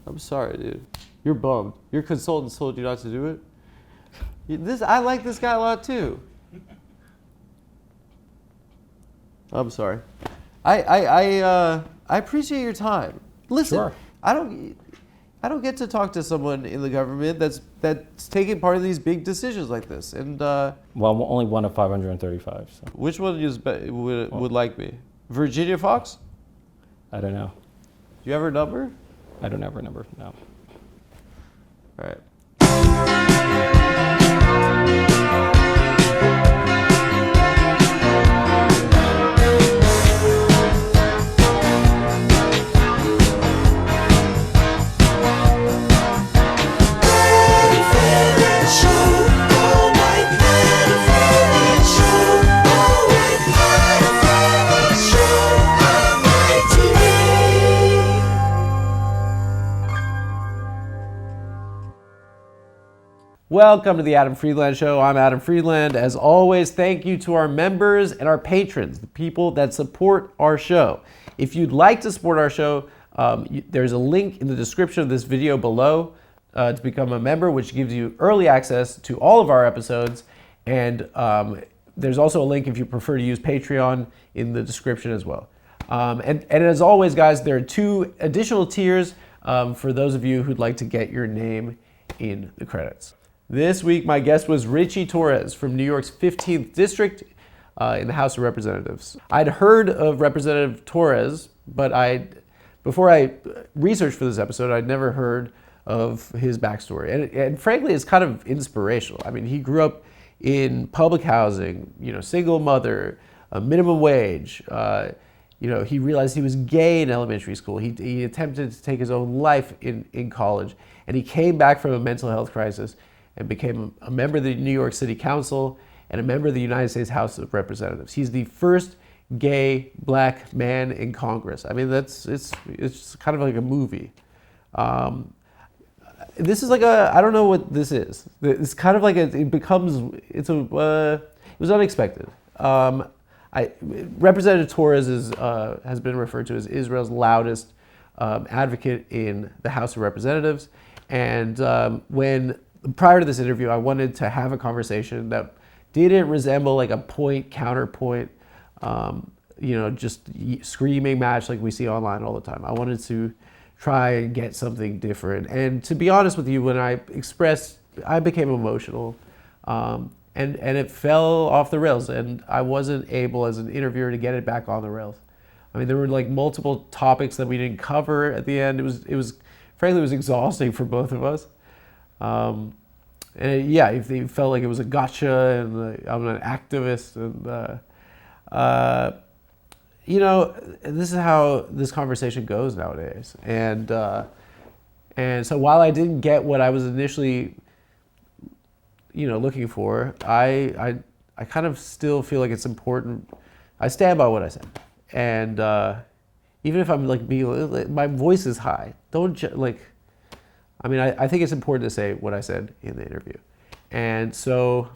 I'm sorry, dude. You're bummed. Your consultant told you not to do it? I like this guy a lot, too. I'm sorry. I appreciate your time. Listen, Sure. I don't get to talk to someone in the government that's taking part in these big decisions like this. And Well, I'm only one of 535. So. which one would like me? Virginia Fox? I don't know. Do you have her number? I don't have her number. No. All right. Welcome to the Adam Friedland Show. I'm Adam Friedland. As always, thank you to our members and our patrons, the people that support our show. If you'd like to support our show, there's a link in the description of this video below to become a member, which gives you early access to all of our episodes. And there's also a link if you prefer to use Patreon in the description as well. And as always, guys, there are 2 additional tiers for those of you who'd like to get your name in the credits. This week, my guest was RITCHIE TORRES from New York's 15th District in the House of Representatives. I'd heard of Representative Torres, but before I researched for this episode, I'd never heard of his backstory. And frankly, it's kind of inspirational. I mean, he grew up in public housing, single mother, a minimum wage. He realized he was gay in elementary school. He attempted to take his own life in college, and he came back from a mental health crisis and became a member of the New York City Council and a member of the United States House of Representatives. He's the first gay black man in Congress. I mean, it's kind of like a movie. This is like I don't know what this is. It's kind of like it was unexpected. Representative Torres has been referred to as Israel's loudest advocate in the House of Representatives. And prior to this interview, I wanted to have a conversation that didn't resemble like a counterpoint, just screaming match like we see online all the time. I wanted to try and get something different. And to be honest with you, when I became emotional, and it fell off the rails, and I wasn't able as an interviewer to get it back on the rails. I mean, there were like multiple topics that we didn't cover at the end. It was frankly, it was exhausting for both of us. It felt like it was a gotcha, and I'm an activist, and this is how this conversation goes nowadays. And so while I didn't get what I was initially, looking for, I kind of still feel like it's important. I stand by what I said, and even if I'm my voice is high, I think it's important to say what I said in the interview. And so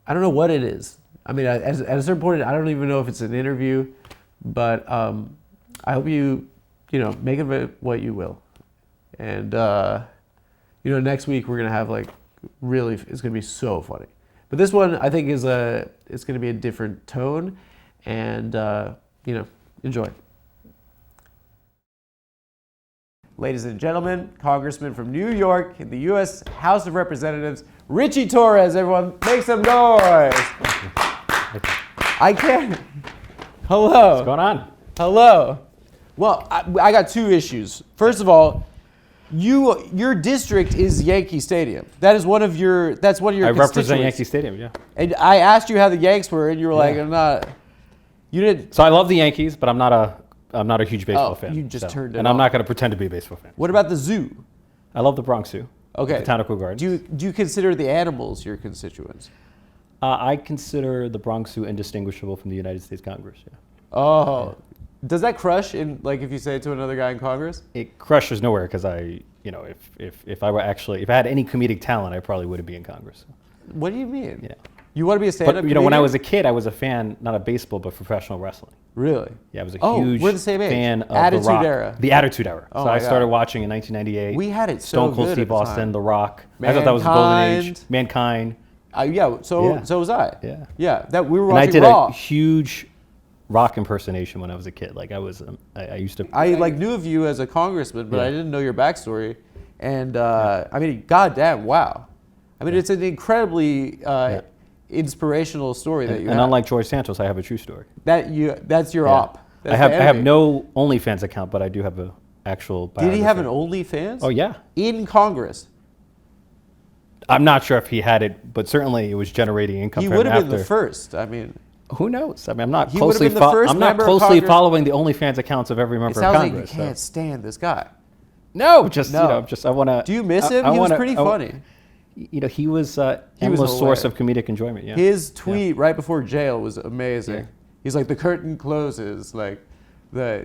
I don't know what it is. I mean, at a certain point, I don't even know if it's an interview, but I hope you make of it what you will. And, next week we're going to have really, it's going to be so funny. But this one, I think it's going to be a different tone, and, enjoy. Ladies and gentlemen, Congressman from New York in the U.S. House of Representatives, RITCHIE TORRES. Everyone, make some noise. I can't. Hello. What's going on? Hello. Well, I got 2 issues. First of all, your district is Yankee Stadium. That's one of your constituents. I represent Yankee Stadium, yeah. And I asked you how the Yanks were, and you were like, I'm not. You didn't. So I love the Yankees, but I'm not a huge baseball fan. You just turned it and off. I'm not going to pretend to be a baseball fan. What about the zoo? I love the Bronx Zoo. Okay. Botanical Gardens. Do you consider the animals your constituents? I consider the Bronx Zoo indistinguishable from the United States Congress, yeah. Oh. Does that crush if you say it to another guy in Congress? It crushes nowhere because if I had any comedic talent, I probably wouldn't be in Congress. What do you mean? Yeah. You want to be a stand-up But comedian? when I was a kid, I was a fan, not of baseball, but professional wrestling. Really? Yeah, I was a huge we're the same age. fan of Attitude The Rock. Era. The Attitude Era. Oh So my I started God. watching in 1998. We had it so Stone Cold good Steve at the Austin, time. The Rock. I thought that was the golden age. Mankind. So was I. Yeah. Yeah, that we were And I watching did Raw. a huge Rock impersonation when I was a kid. Like I used to. I knew of you as a congressman, but Yeah. I didn't know your backstory. And I mean, goddamn, wow. I mean, it's an incredibly inspirational story that you have. And unlike George Santos, I have a true story. That's your Yeah. op. That's I have the enemy. no OnlyFans account, but I do have a actual. Did he have an biography. OnlyFans? Oh yeah. In Congress. I'm not sure if he had it, but certainly it was generating income. He for him would have been after. the first. I mean, Who knows? I mean, I'm not He would have closely. been the first I'm not member of closely Congress- following the OnlyFans accounts of every it member of sounds like you Congress. can't stand this guy. No, just No. I want to. Do you miss him? He was pretty funny. He was He was endless source hilarious. of comedic enjoyment. Yeah. His tweet right before jail was amazing. Yeah. He's like, the curtain closes, like Yeah.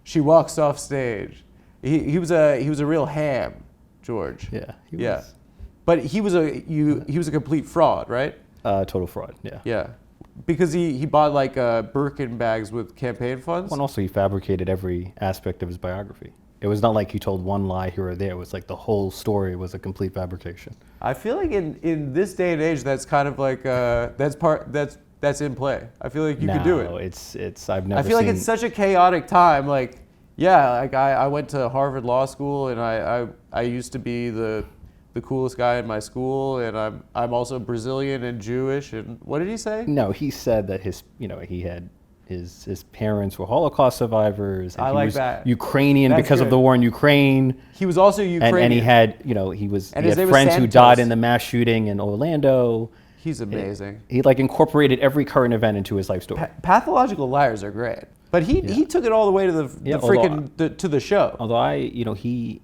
she walks off stage. He was a real ham, George. Yeah. He Yeah. was, But he was a complete fraud, right? total fraud. Yeah. Yeah. Because he bought like Birkin bags with campaign funds. And also, he fabricated every aspect of his biography. It was not like he told one lie here or there. It was like the whole story was a complete fabrication. I feel like in this day and age, that's kind of like that's in play. I feel like you could do it. No, it's I've never. I feel like seen- it's such a chaotic time. Like, yeah, like I went to Harvard Law School, and I used to be the coolest guy in my school, and I'm also Brazilian and Jewish. And what did he say? No, he said that he had his parents were Holocaust survivors. And I he like was that. Ukrainian That's because of good. the war in Ukraine. He was also Ukrainian. And he had he was And he his had name was friends who Santos. died in the mass shooting in Orlando. He's amazing. He like incorporated every current event into his life story. Pathological liars are great, but he took it all the way to the freaking to the show. Although he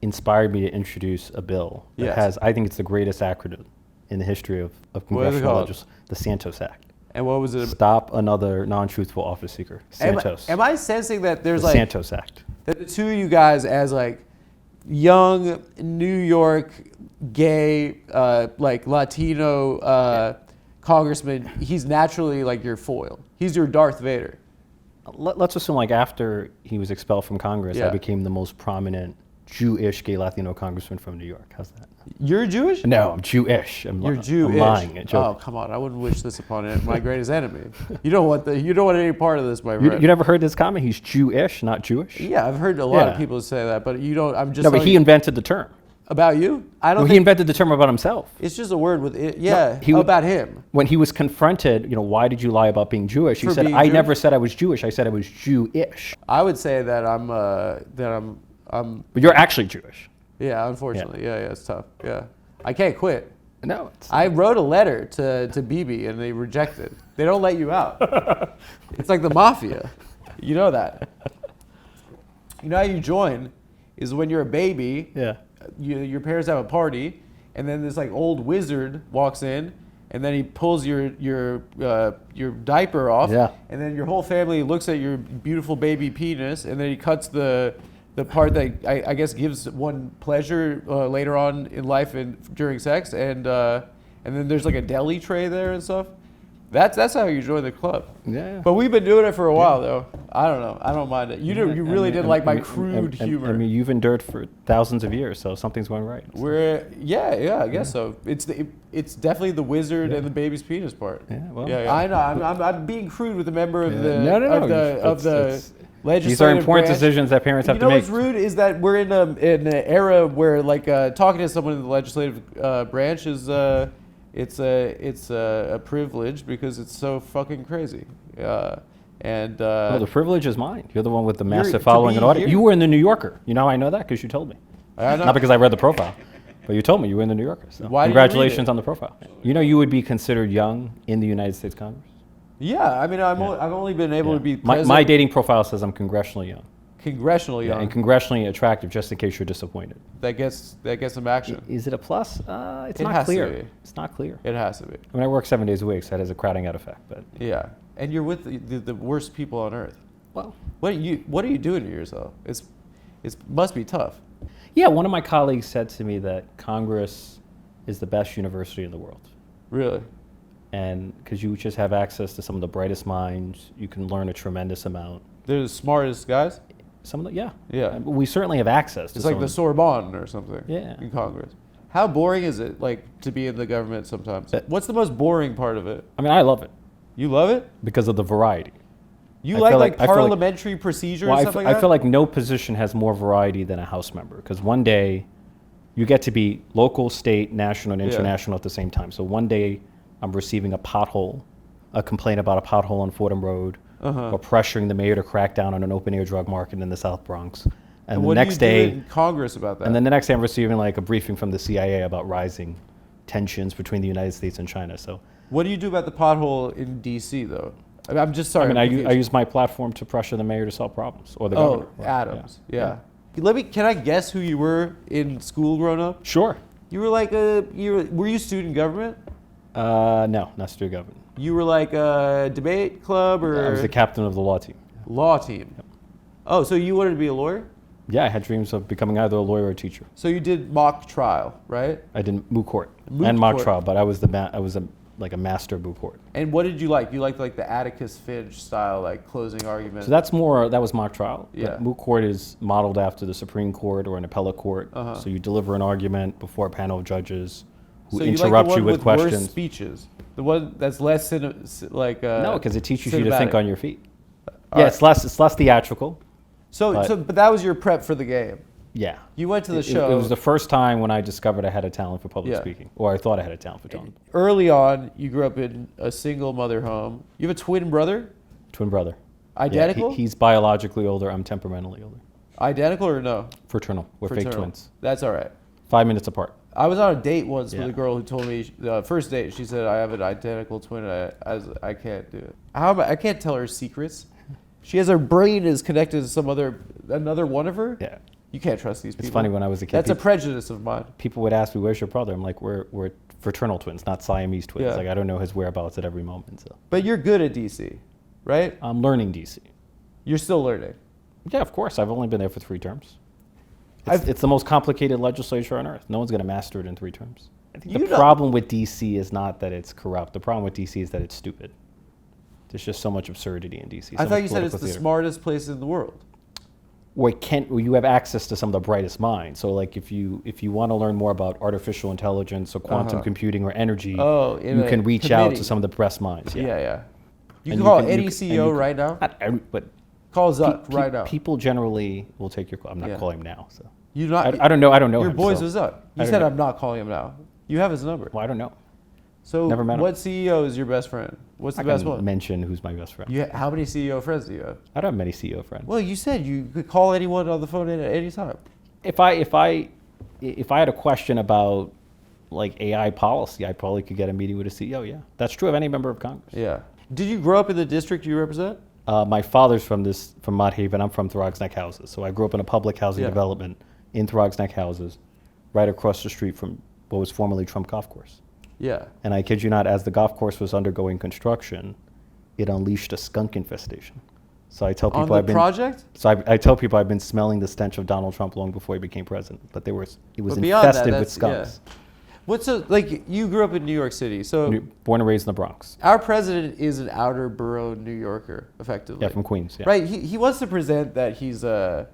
inspired me to introduce a bill that Yes. has, I think it's the greatest acronym in the history of What is it congressional called? legislation, the Santos Act. And what was it? Stop another non-truthful office seeker. Santos. Am I sensing that there's the like Santos Act. that the two of you guys as like young New York gay like Latino congressman, he's naturally like your foil. He's your Darth Vader. Let's assume like after he was expelled from Congress, Yeah. I became the most prominent Jewish gay Latino congressman from New York. How's that? You're Jewish? No, I'm Jewish. You're Jewish. I'm lying. Oh, Joking. come on. I wouldn't wish this upon my greatest enemy. You don't want any part of this, my You friend. never heard this comment? He's Jewish, not Jewish. Yeah, I've heard a lot of Yeah. people say that, but you don't. I'm just No, but telling he you- invented the term. about you. I don't Well, he think invented the term about himself. it's just a word with it. Yeah, he would- about him. When he was confronted, why did you lie about being Jewish? He For said, being I Jewish? never said I was Jewish. I said I was Jewish. I would say that I'm. But you're actually Jewish. Yeah, unfortunately. Yeah, it's tough. Yeah, I can't quit. No. I wrote a letter to Bibi and they rejected. They don't let you out. It's like the mafia. You know that. You know how you join is when you're a baby. Yeah. Your parents have a party, and then this like old wizard walks in, and then he pulls your diaper off, Yeah. and then your whole family looks at your beautiful baby penis, and then he cuts the part that I guess gives one pleasure later on in life and during sex, and then there's like a deli tray there and stuff. That's how you join the club. Yeah. But we've been doing it for a while though. I don't know. I don't mind it. You really didn't like my crude humor. I mean, you've endured for thousands of years, so something's going right. I guess so. It's definitely the wizard and the baby's penis part. Yeah, well. I know. I'm being crude with a member of the No. of the legislative These are important branch. decisions that parents have You to know make. what's rude is that we're in an era where like talking to someone in the legislative branch is it's a privilege because it's so fucking crazy. Well, the privilege is mine. You're the one with the massive following to and be audience. here- You were in the New Yorker. You know how I know that? Because you told me. I know. Not because I read the profile, but you told me you were in the New Yorker. So Why did you read congratulations it? on the profile. You know you would be considered young in the United States Congress. Yeah, I mean I've only been able to be president. My dating profile says I'm congressionally young. Congressional young. And congressionally attractive, just in case you're disappointed. That gets some action. Is it a plus? It's It not has to clear. be. It's not clear. It has to be. I mean, I work 7 days a week, so that has a crowding out effect. But Yeah, and you're with the worst people on earth. well, What are you doing to yourself? It must be tough. yeah. One of my colleagues said to me that Congress is the best university in the world. Really. And because you just have access to some of the brightest minds, you can learn a tremendous amount. They're the smartest guys. Some of the, yeah. Yeah. We certainly have access to It's like the Sorbonne or something. Yeah. In Congress. How boring is it, like, to be in the government sometimes? What's the most boring part of it? I mean, I love it You love it? because of the variety. You I like feel like- I feel like- parliamentary procedure Well, and I stuff like I that? feel like no position has more variety than a House member because one day you get to be local, state, national, and Yeah. international at the same time. So one day I'm receiving a complaint about a pothole on Fordham Road, or pressuring the mayor to crack down on an open-air drug market in the South Bronx. And the what next do you day, do in Congress about that? and then the next day I'm receiving like a briefing from the CIA about rising tensions between the United States and China. So What do you do about the pothole in D.C. though? I'm just sorry. I mean, I'm I confused. use my platform to pressure the mayor to solve problems or the Oh, governor. Right, Adams. Yeah. Can I guess who you were in school growing up? Sure. You were like were you student government? No, not student government. You were like a debate club or I was the captain of the law team. law team. Oh, so you wanted to be a lawyer? Yeah, I had dreams of becoming either a lawyer or a teacher. So you did mock trial, right? I did moot court Moot and mock court. trial, but I was like a master of moot court. And what did you like? You liked like the Atticus Finch style, like closing argument. So that was mock trial. Yeah. But moot court is modeled after the Supreme Court or an appellate court. So you deliver an argument before a panel of judges who so you like interrupt the one you with with questions. worse speeches. The one that's less like No, because it teaches you to cinematic. think on your feet. All Yeah, right. it's less theatrical. But that was your prep for the game. Yeah. You went to the It show. was the first time when I discovered I had a talent for public Yeah. speaking, or I thought I had a talent for talking. Early on, you grew up in a single mother home. You have a twin brother? Twin brother. Identical? Yeah, he's biologically older. I'm temperamentally older. Identical or no? Fraternal. We're fake Fraternal. twins. That's all right. 5 minutes apart. I was on a date once with Yeah. a girl who told me, first date, she said, I have an identical twin. I can't do it. I can't tell her secrets. She has her brain is connected to another one of her. Yeah. You can't trust these people. It's funny when I was a kid. That's a prejudice of mine. People would ask me, "Where's your brother?" I'm like, "We're fraternal twins, not Siamese twins." Yeah. Like I don't know his whereabouts at every moment. So But you're good at DC, right? I'm learning DC. You're still learning. Yeah, of course. I've only been there for 3 terms. It's the most complicated legislature on earth. No one's going to master it in 3 terms. I think the problem with DC is not that it's corrupt. The problem with DC is that it's stupid. There's just so much absurdity in DC. I thought you said it's the smartest place in the world. Where you have access to some of the brightest minds. So like if you want to learn more about artificial intelligence or quantum computing or energy, you can reach out to some of the best minds. Yeah. Yeah. You And can call you can- any you can- CEO and you right now. Not every, but Call Zuck right now. people generally will take your call. I'm not Yeah. calling him now. So You not. I don't know. I don't know Your him, boys so was Zuck. You I said don't know. I'm not calling him now. You have his number. Well, I don't know. So Never met him. what CEO is your best friend? What's the I best can one? mention who's my best friend. How many CEO friends do you have? I don't have many CEO friends. Well, you said you could call anyone on the phone at any time. If I had a question about like AI policy, I probably could get a meeting with a CEO. Yeah, that's true of any member of Congress. Yeah. Did you grow up in the district you represent? My father's from Mott Haven. I'm from Throgs Neck Houses. So I grew up in a public housing development in Throgs Neck Houses, right across the street from what was formerly Trump Golf Course. Yeah. And I kid you not, as the golf course was undergoing construction, it unleashed a skunk infestation. So I tell people On the project? So I tell people I've been smelling the stench of Donald Trump long before he became president. But it was But beyond that, infested with that's- skunks. What's like you grew up in New York City, so Born and raised in the Bronx. our president is an outer borough New Yorker, effectively. Yeah, from Queens. Yeah. Right. He wants to present that he's like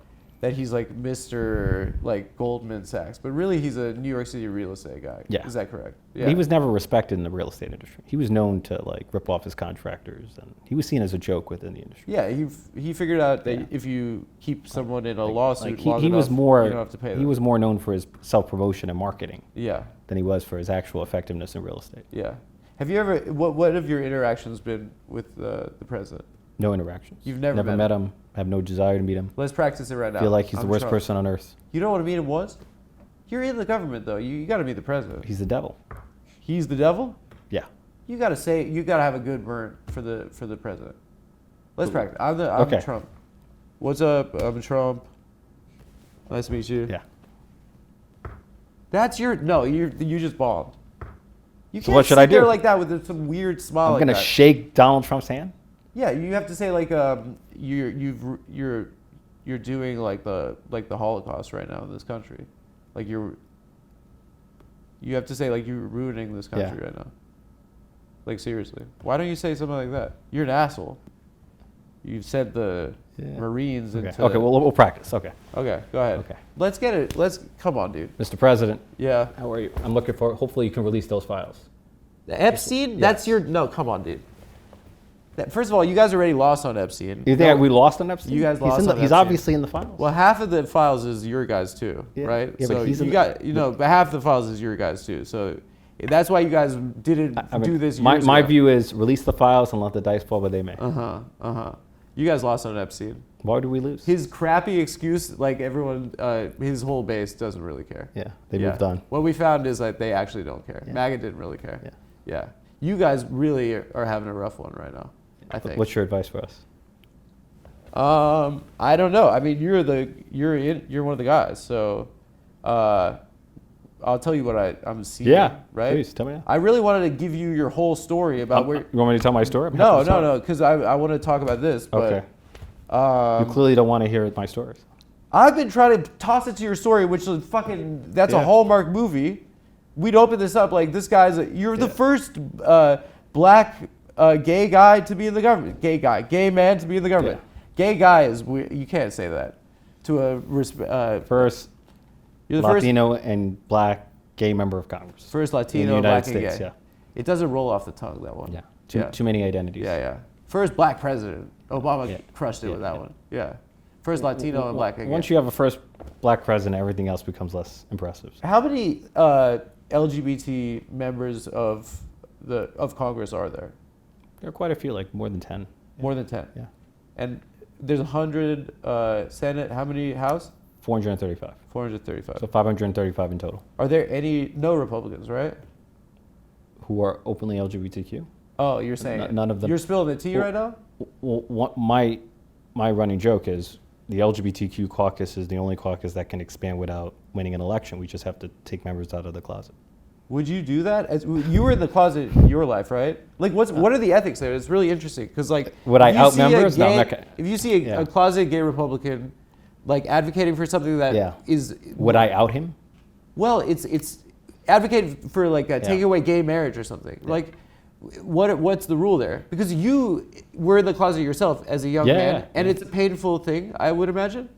Mr. like Goldman Sachs, but really he's a New York City real estate guy. Yeah. Is that correct? Yeah. He was never respected in the real estate industry. He was known to like rip off his contractors, and he was seen as a joke within the industry. Yeah. He figured out that if you keep someone in a lawsuit long he enough, was more you don't have to pay them. he was more known for his self-promotion and marketing Yeah. than he was for his actual effectiveness in real estate. Yeah. Have you ever? What have your interactions been with the president? No interactions. You've never met him. Have no desire to meet him. Let's practice it right now. Feel like he's the I'm worst Trump. person on earth. You don't want to meet him once? You're in the government though. You got to meet the president. He's the devil. He's the devil? Yeah. You got to have a good burn for the president. Let's practice. I'm Okay. Trump. What's up? I'm Trump. Nice to meet you. Yeah. That's you just bombed. You So can't what should sit I do? there like that with some weird smile. I'm like gonna that. shake Donald Trump's hand. Yeah, you have to say like you're doing like the Holocaust right now in this country, like you have to say like you're ruining this country right now. Like, seriously. Why don't you say something like that? You're an asshole. You sent the Marines into... Okay, well, we'll practice. Okay. Okay, go ahead. Okay. Let's get it. Come on, dude. Mr. President. Yeah. How are you? I'm looking for... Hopefully you can release those files. The Epstein? Yes. That's your... No, come on, dude. First of all, you guys already lost on Epstein. You think we lost on Epstein? You guys lost on Epstein. He's obviously in the files. Well, half of the files is your guys too, right? Yeah, so but he's but half the files is your guys too. So that's why you guys didn't do this. My view is release the files and let the dice fall where they may. You guys lost on Epstein. Why did we lose? His crappy excuse, like everyone, his whole base doesn't really care. Yeah, they moved on. What we found is that they actually don't care. Yeah. MAGA didn't really care. Yeah. You guys really are having a rough one right now, I think. What's your advice for us? I don't know. I mean, you're one of the guys, so I'll tell you what I'm seeing. Yeah, right. Please tell me. I really wanted to give you your whole story about where. You want me to tell my story? No, because I want to talk about this. But, okay. You clearly don't want to hear my stories. I've been trying to toss it to your story, which is that's a Hallmark movie. We'd open this up like this guy's. You're the first black gay guy to be in the government. Gay man to be in the government. Yeah. Gay guy is you can't say that to a first. You're the Latino and black gay member of Congress. First Latino, in the United black and States, gay. yeah. It doesn't roll off the tongue, that one. Yeah. Too many identities. Yeah. First black president. Obama crushed it with that one. Yeah. First Latino and black and gay. Once you have a first black president, everything else becomes less impressive. How many LGBT members of Congress are there? There are quite a few, like more than 10. More than 10? Yeah. And there's 100 Senate. How many House? 435. 435. So 535 in total. Are there no Republicans, right? Who are openly LGBTQ? Oh, you're saying none of them. You're spilling the tea right now? Well, my running joke is the LGBTQ caucus is the only caucus that can expand without winning an election. We just have to take members out of the closet. Would you do that? You were in the closet in your life, right? Like, what are the ethics there? It's really interesting because, like, would I out members? No, I'm not gonna, if you see a closet gay Republican, like advocating for something that is, would I out him? Well, it's advocating for like taking away gay marriage or something. Yeah. Like, what's the rule there? Because you were in the closet yourself as a young man, and it's a painful thing, I would imagine.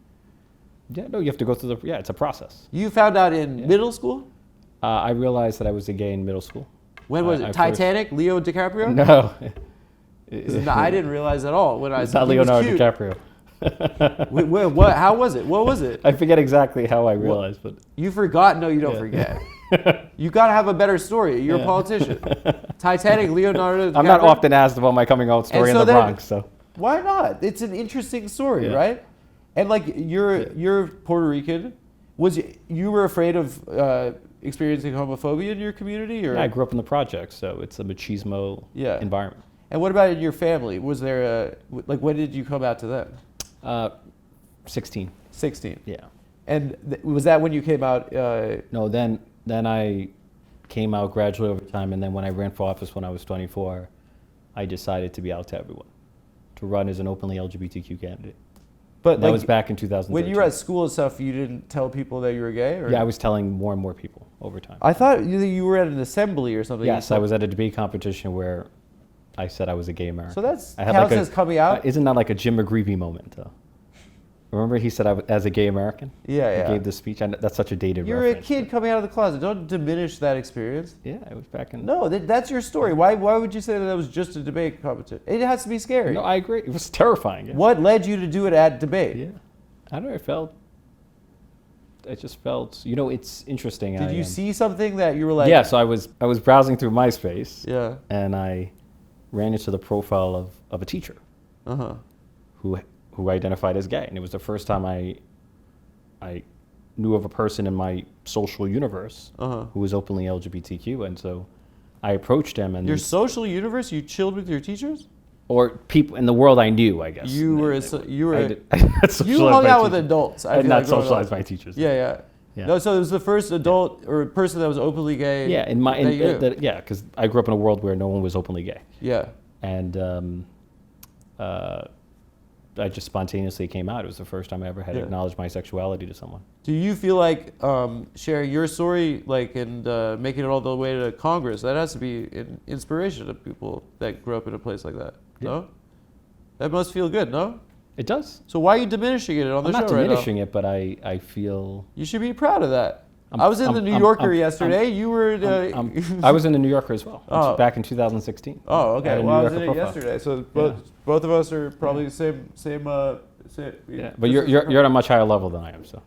Yeah, no, you have to go through it's a process. You found out in middle school? I realized that I was a gay in middle school. When was it? Titanic? Leo DiCaprio? No. No, I didn't realize at all when I was. It's not Leonardo DiCaprio. What? How was it? What was it? I forget exactly how I realized, but you forgot. No, you don't forget. You gotta have a better story. You're a politician. Titanic, Leonardo DiCaprio. I'm not often asked about my coming out story in the Bronx, so why not? It's an interesting story, right? And like you're Puerto Rican. You were afraid of experiencing homophobia in your community, or? Yeah, I grew up in the projects, so it's a machismo environment. And what about in your family? Was there when did you come out to them? 16. 16. Yeah. And was that when you came out? No, then I came out gradually over time, and then when I ran for office when I was 24, I decided to be out to everyone, to run as an openly LGBTQ candidate. But that was back in 2013. When you were at school and stuff, you didn't tell people that you were gay? Or? Yeah, I was telling more and more people over time. I thought you were at an assembly or something. Yes, I was at a debate competition where I said I was a gay American. So that's counts as coming out? Isn't that like a Jim McGreevey moment, though? Remember he said I was as a gay American? Yeah. He gave this speech. That's such a dated You're reference. You're a kid coming out of the closet. Don't diminish that experience. Yeah, it was back in... No, that's your story. Why would you say that was just a debate competition? It has to be scary. No, I agree. It was terrifying. Yeah. What led you to do it at debate? Yeah. I don't know. I just felt, it's interesting. Did you see something that you were like... Yeah, so I was browsing through MySpace. Yeah. And I ran into the profile of a teacher who identified as gay. And it was the first time I knew of a person in my social universe who was openly LGBTQ. And so I approached him. And your social universe? You chilled with your teachers? Or people in the world I knew, I guess. You hung out with adults. I did not socialize my teachers. Yeah. No, so it was the first adult or person that was openly gay. Yeah, because I grew up in a world where no one was openly gay. Yeah. And I just spontaneously came out. It was the first time I ever had acknowledged my sexuality to someone. Do you feel like sharing your story, like, and making it all the way to Congress, that has to be an inspiration to people that grew up in a place like that? Yeah. No? That must feel good, no? It does. So why are you diminishing it on the show right now? I'm not diminishing it, but I feel... You should be proud of that. I was in the New Yorker yesterday. You were... I was in the New Yorker as well, back in 2016. Oh, okay. Well, I was in it yesterday. So both of us are probably the same yeah, but you're at a much higher level than I am, so.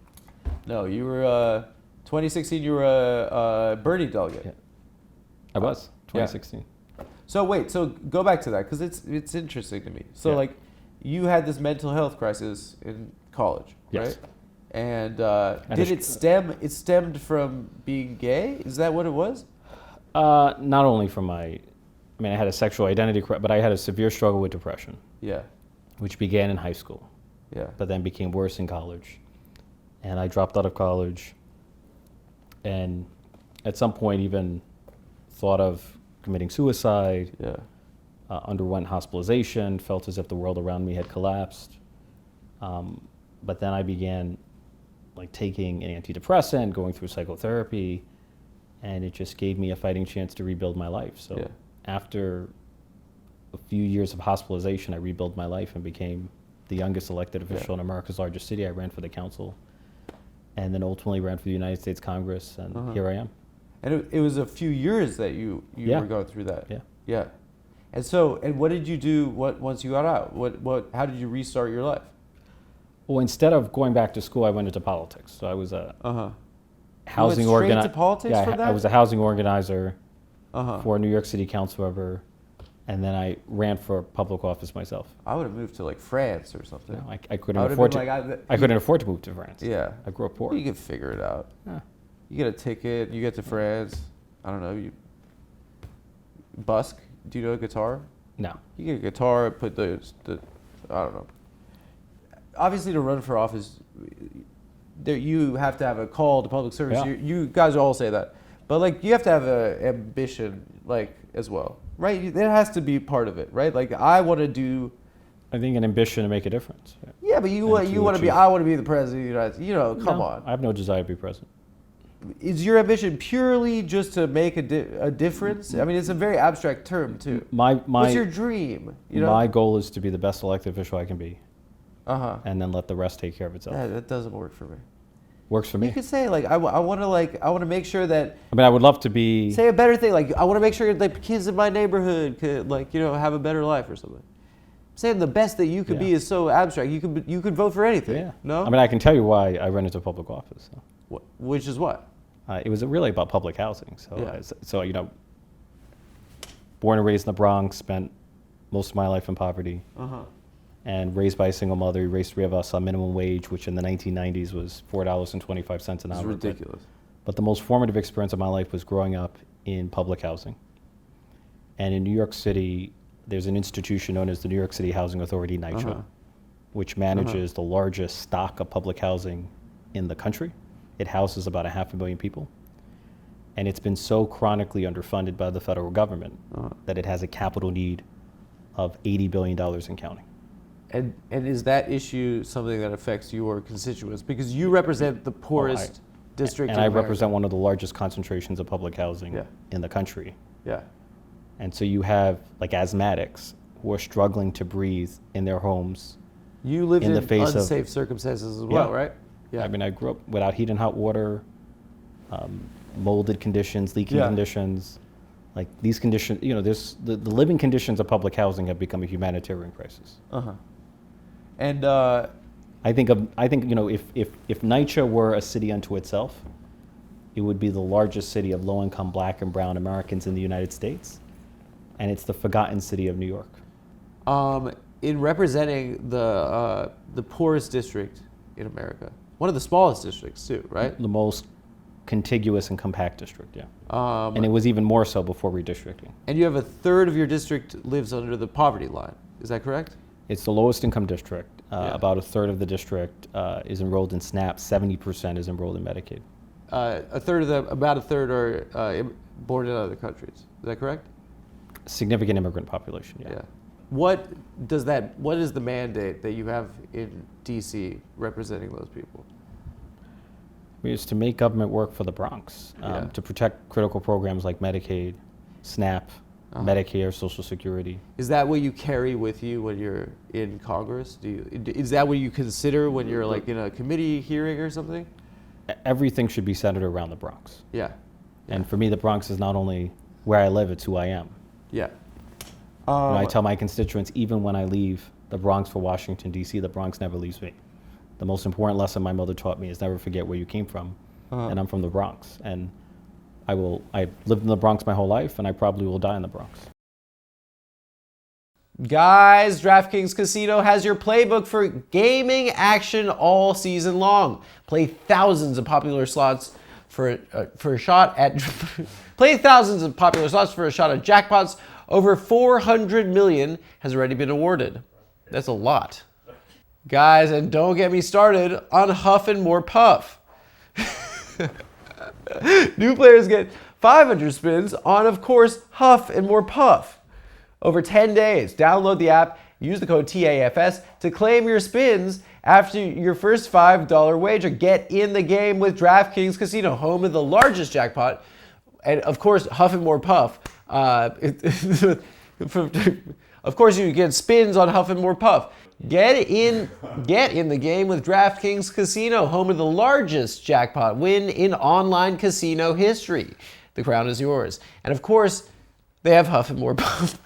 No, you were... 2016, you were a Bernie delegate. Yeah. I was, 2016. Yeah. So wait, so go back to that, because it's interesting to me. So like, you had this mental health crisis in college, right? Yes. And did it stem? It stemmed from being gay? Is that what it was? Not only from I had a sexual identity, but I had a severe struggle with depression. Yeah. Which began in high school. Yeah. But then became worse in college. And I dropped out of college. And at some point even thought of committing suicide. Yeah. Underwent hospitalization, felt as if the world around me had collapsed. But then I began taking an antidepressant, going through psychotherapy, and it just gave me a fighting chance to rebuild my life. So after a few years of hospitalization, I rebuilt my life and became the youngest elected official in America's largest city. I ran for the council and then ultimately ran for the United States Congress, and here I am. And it was a few years that you were going through that. Yeah. Yeah. And what did you do once you got out? How did you restart your life? Well, instead of going back to school, I went into politics. So I was a housing organizer. organizer. Straight to politics for that? I was a housing organizer for New York City council member, and then I ran for public office myself. I would have moved to France or something. No, I couldn't afford to. I couldn't afford to move to France. Yeah, I grew up poor. You can figure it out. Yeah. You get a ticket. You get to France. I don't know. You busk. Do you know a guitar? No. You get a guitar. Put the I don't know. Obviously, to run for office, you have to have a call to public service. Yeah. You guys all say that, but you have to have an ambition, as well, right? There has to be part of it, right? I want to do. I think an ambition to make a difference. Yeah, but you want to be. I want to be the president of the United States. Come on. I have no desire to be president. Is your ambition purely just to make a difference? I mean, it's a very abstract term too. What's your dream? My goal is to be the best elected official I can be. And then let the rest take care of itself. That doesn't work for me. Works for me. You could say I want to make sure that. I would love to be. Say a better thing, I want to make sure that kids in my neighborhood could have a better life or something. Saying the best that you could be is so abstract. You could vote for anything. Yeah. No. I can tell you why I ran into public office. So. Which is what? It was really about public housing. So born and raised in the Bronx, spent most of my life in poverty. And raised by a single mother. We raised three of us on minimum wage, which in the 1990s was $4.25 an hour. It's ridiculous. But the most formative experience of my life was growing up in public housing. And in New York City, there's an institution known as the New York City Housing Authority, NYCHA, which manages the largest stock of public housing in the country. It houses about 500,000 people. And it's been so chronically underfunded by the federal government that it has a capital need of $80 billion and counting. And is that issue something that affects your constituents? Because you represent the poorest district in America. I represent one of the largest concentrations of public housing in the country. Yeah. And so you have asthmatics who are struggling to breathe in their homes. You lived in unsafe circumstances as well, right? Yeah. I grew up without heat and hot water, molded conditions, leaking conditions. These conditions, the living conditions of public housing have become a humanitarian crisis. And I think if NYCHA were a city unto itself, it would be the largest city of low-income Black and Brown Americans in the United States, and it's the forgotten city of New York. In representing the poorest district in America, one of the smallest districts too, right? The most contiguous and compact district, and it was even more so before redistricting. And you have a third of your district lives under the poverty line. Is that correct? It's the lowest income district. About a third of the district is enrolled in SNAP. 70% is enrolled in Medicaid. About a third are born in other countries. Is that correct? Significant immigrant population. Yeah. What is the mandate that you have in DC representing those people? It's to make government work for the Bronx, to protect critical programs like Medicaid, SNAP, Medicare, Social Security. Is that what you carry with you when you're in Congress? Is that what you consider when you're like in a committee hearing or something? Everything should be centered around the Bronx. Yeah. And for me, the Bronx is not only where I live, it's who I am. Yeah. I tell my constituents, even when I leave the Bronx for Washington, D.C., the Bronx never leaves me. The most important lesson my mother taught me is never forget where you came from. And I'm from the Bronx. And I've lived in the Bronx my whole life, and I probably will die in the Bronx. Guys, DraftKings Casino has your playbook for gaming action all season long. Play thousands of popular slots for a shot at jackpots. Over 400 million has already been awarded. That's a lot. Guys, and don't get me started on Huff and More Puff. New players get 500 spins on, of course, Huff and More Puff. Over 10 days, download the app, use the code TAFS to claim your spins after your first $5 wager. Get in the game with DraftKings Casino, home of the largest jackpot. And of course, Huff and More Puff. Of course, you get spins on Huff and More Puff. Get in the game with DraftKings Casino, home of the largest jackpot win in online casino history. The crown is yours. And of course, they have Huff and More Puff.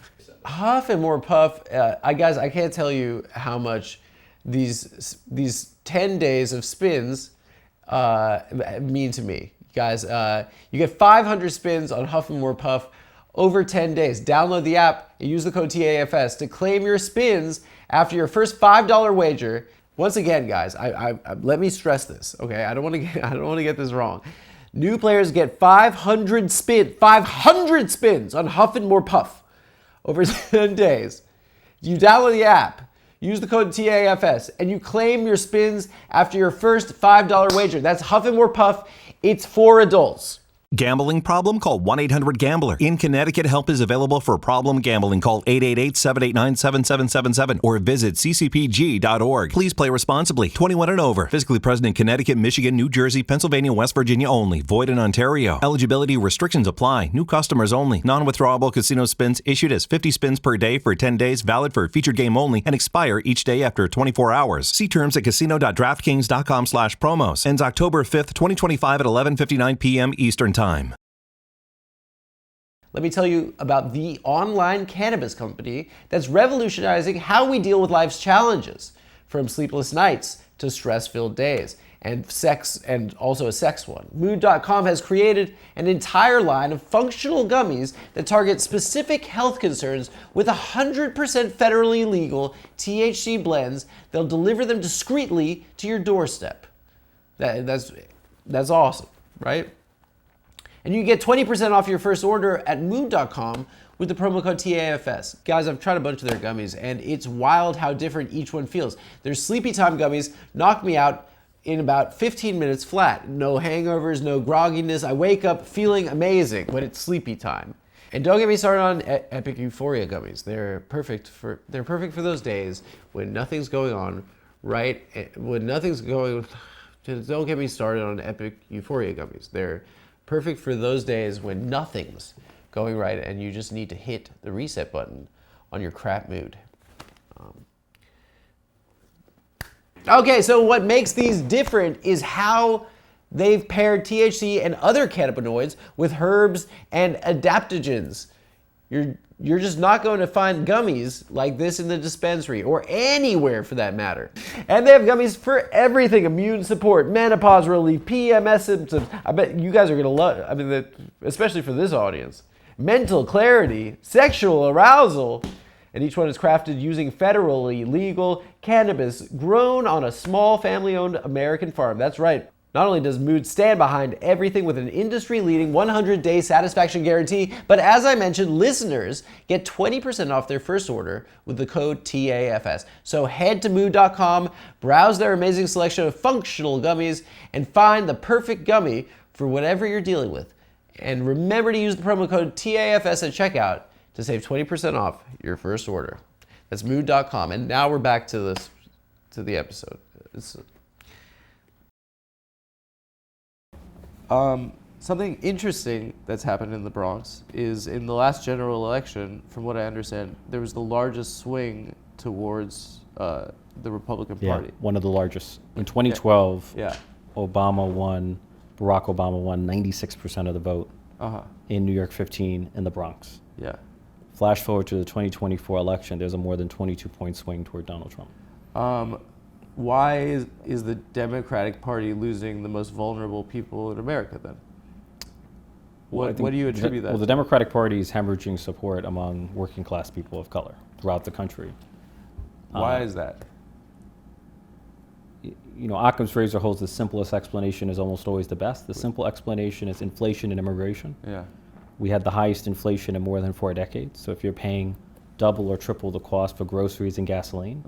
Huff and More Puff, guys, I can't tell you how much these 10 days of spins mean to me. Guys, you get 500 spins on Huff and More Puff over 10 days. Download the app and use the code TAFS to claim your spins after your first $5 wager. Once again, guys, let me stress this, okay? I don't want to get this wrong. New players get 500 spins on Huff and More Puff over 10 days. You download the app, use the code TAFS, and you claim your spins after your first $5 wager. That's Huff and More Puff. It's for adults. Gambling problem? Call 1-800-GAMBLER. In Connecticut, help is available for problem gambling. Call 888-789-7777 or visit ccpg.org. Please play responsibly. 21 and over. Physically present in Connecticut, Michigan, New Jersey, Pennsylvania, West Virginia only. Void in Ontario. Eligibility restrictions apply. New customers only. Non-withdrawable casino spins issued as 50 spins per day for 10 days, valid for featured game only, and expire each day after 24 hours. See terms at casino.draftkings.com/promos. Ends October 5th, 2025 at 11:59 p.m. Eastern Time. Let me tell you about the online cannabis company that's revolutionizing how we deal with life's challenges, from sleepless nights to stress-filled days, and sex, and also a sex one. Mood.com has created an entire line of functional gummies that target specific health concerns with 100% federally legal THC blends. They'll deliver them discreetly to your doorstep. That's awesome, right? And you get 20% off your first order at mood.com with the promo code TAFS. Guys, I've tried a bunch of their gummies, and it's wild how different each one feels. Their Sleepy Time gummies knock me out in about 15 minutes flat. No hangovers, no grogginess. I wake up feeling amazing when it's sleepy time. And don't get me started on Epic Euphoria gummies. They're perfect for those days when nothing's going on, right? Don't get me started on Epic Euphoria gummies. They're perfect for those days when nothing's going right and you just need to hit the reset button on your crap mood. Okay, so what makes these different is how they've paired THC and other cannabinoids with herbs and adaptogens. You're just not going to find gummies like this in the dispensary or anywhere for that matter. And they have gummies for everything: immune support, menopause relief, PMS symptoms. I bet you guys are going to love, especially for this audience. Mental clarity, sexual arousal. And each one is crafted using federally legal cannabis grown on a small family-owned American farm. That's right. Not only does Mood stand behind everything with an industry-leading 100-day satisfaction guarantee, but as I mentioned, listeners get 20% off their first order with the code TAFS. So head to Mood.com, browse their amazing selection of functional gummies, and find the perfect gummy for whatever you're dealing with. And remember to use the promo code TAFS at checkout to save 20% off your first order. That's mood.com. And now we're back to the episode. Something interesting that's happened in the Bronx is in the last general election, from what I understand, there was the largest swing towards the Republican Party. One of the largest. In 2012, Yeah. Barack Obama won 96% of the vote in New York 15 in the Bronx. Yeah. Flash forward to the 2024 election, there's a more than 22-point swing toward Donald Trump. Why is the Democratic Party losing the most vulnerable people in America then? What do you attribute that to? Well, the Democratic Party is hemorrhaging support among working class people of color throughout the country. Why is that? You know, Occam's razor holds the simplest explanation is almost always the best. The simple explanation is inflation and immigration. Yeah. We had the highest inflation in more than 4 decades. So if you're paying double or triple the cost for groceries and gasoline,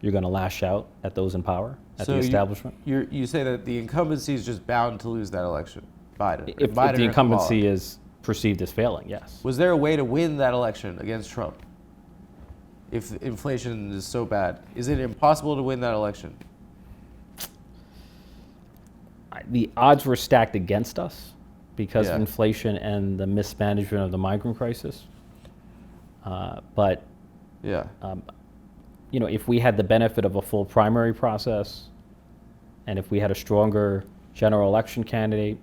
you're going to lash out at those in power, at the establishment. You say that the incumbency is just bound to lose that election, Biden. If the incumbency is perceived as failing, yes. Was there a way to win that election against Trump? If inflation is so bad, is it impossible to win that election? The odds were stacked against us because of inflation and the mismanagement of the migrant crisis. You know, if we had the benefit of a full primary process, and if we had a stronger general election candidate,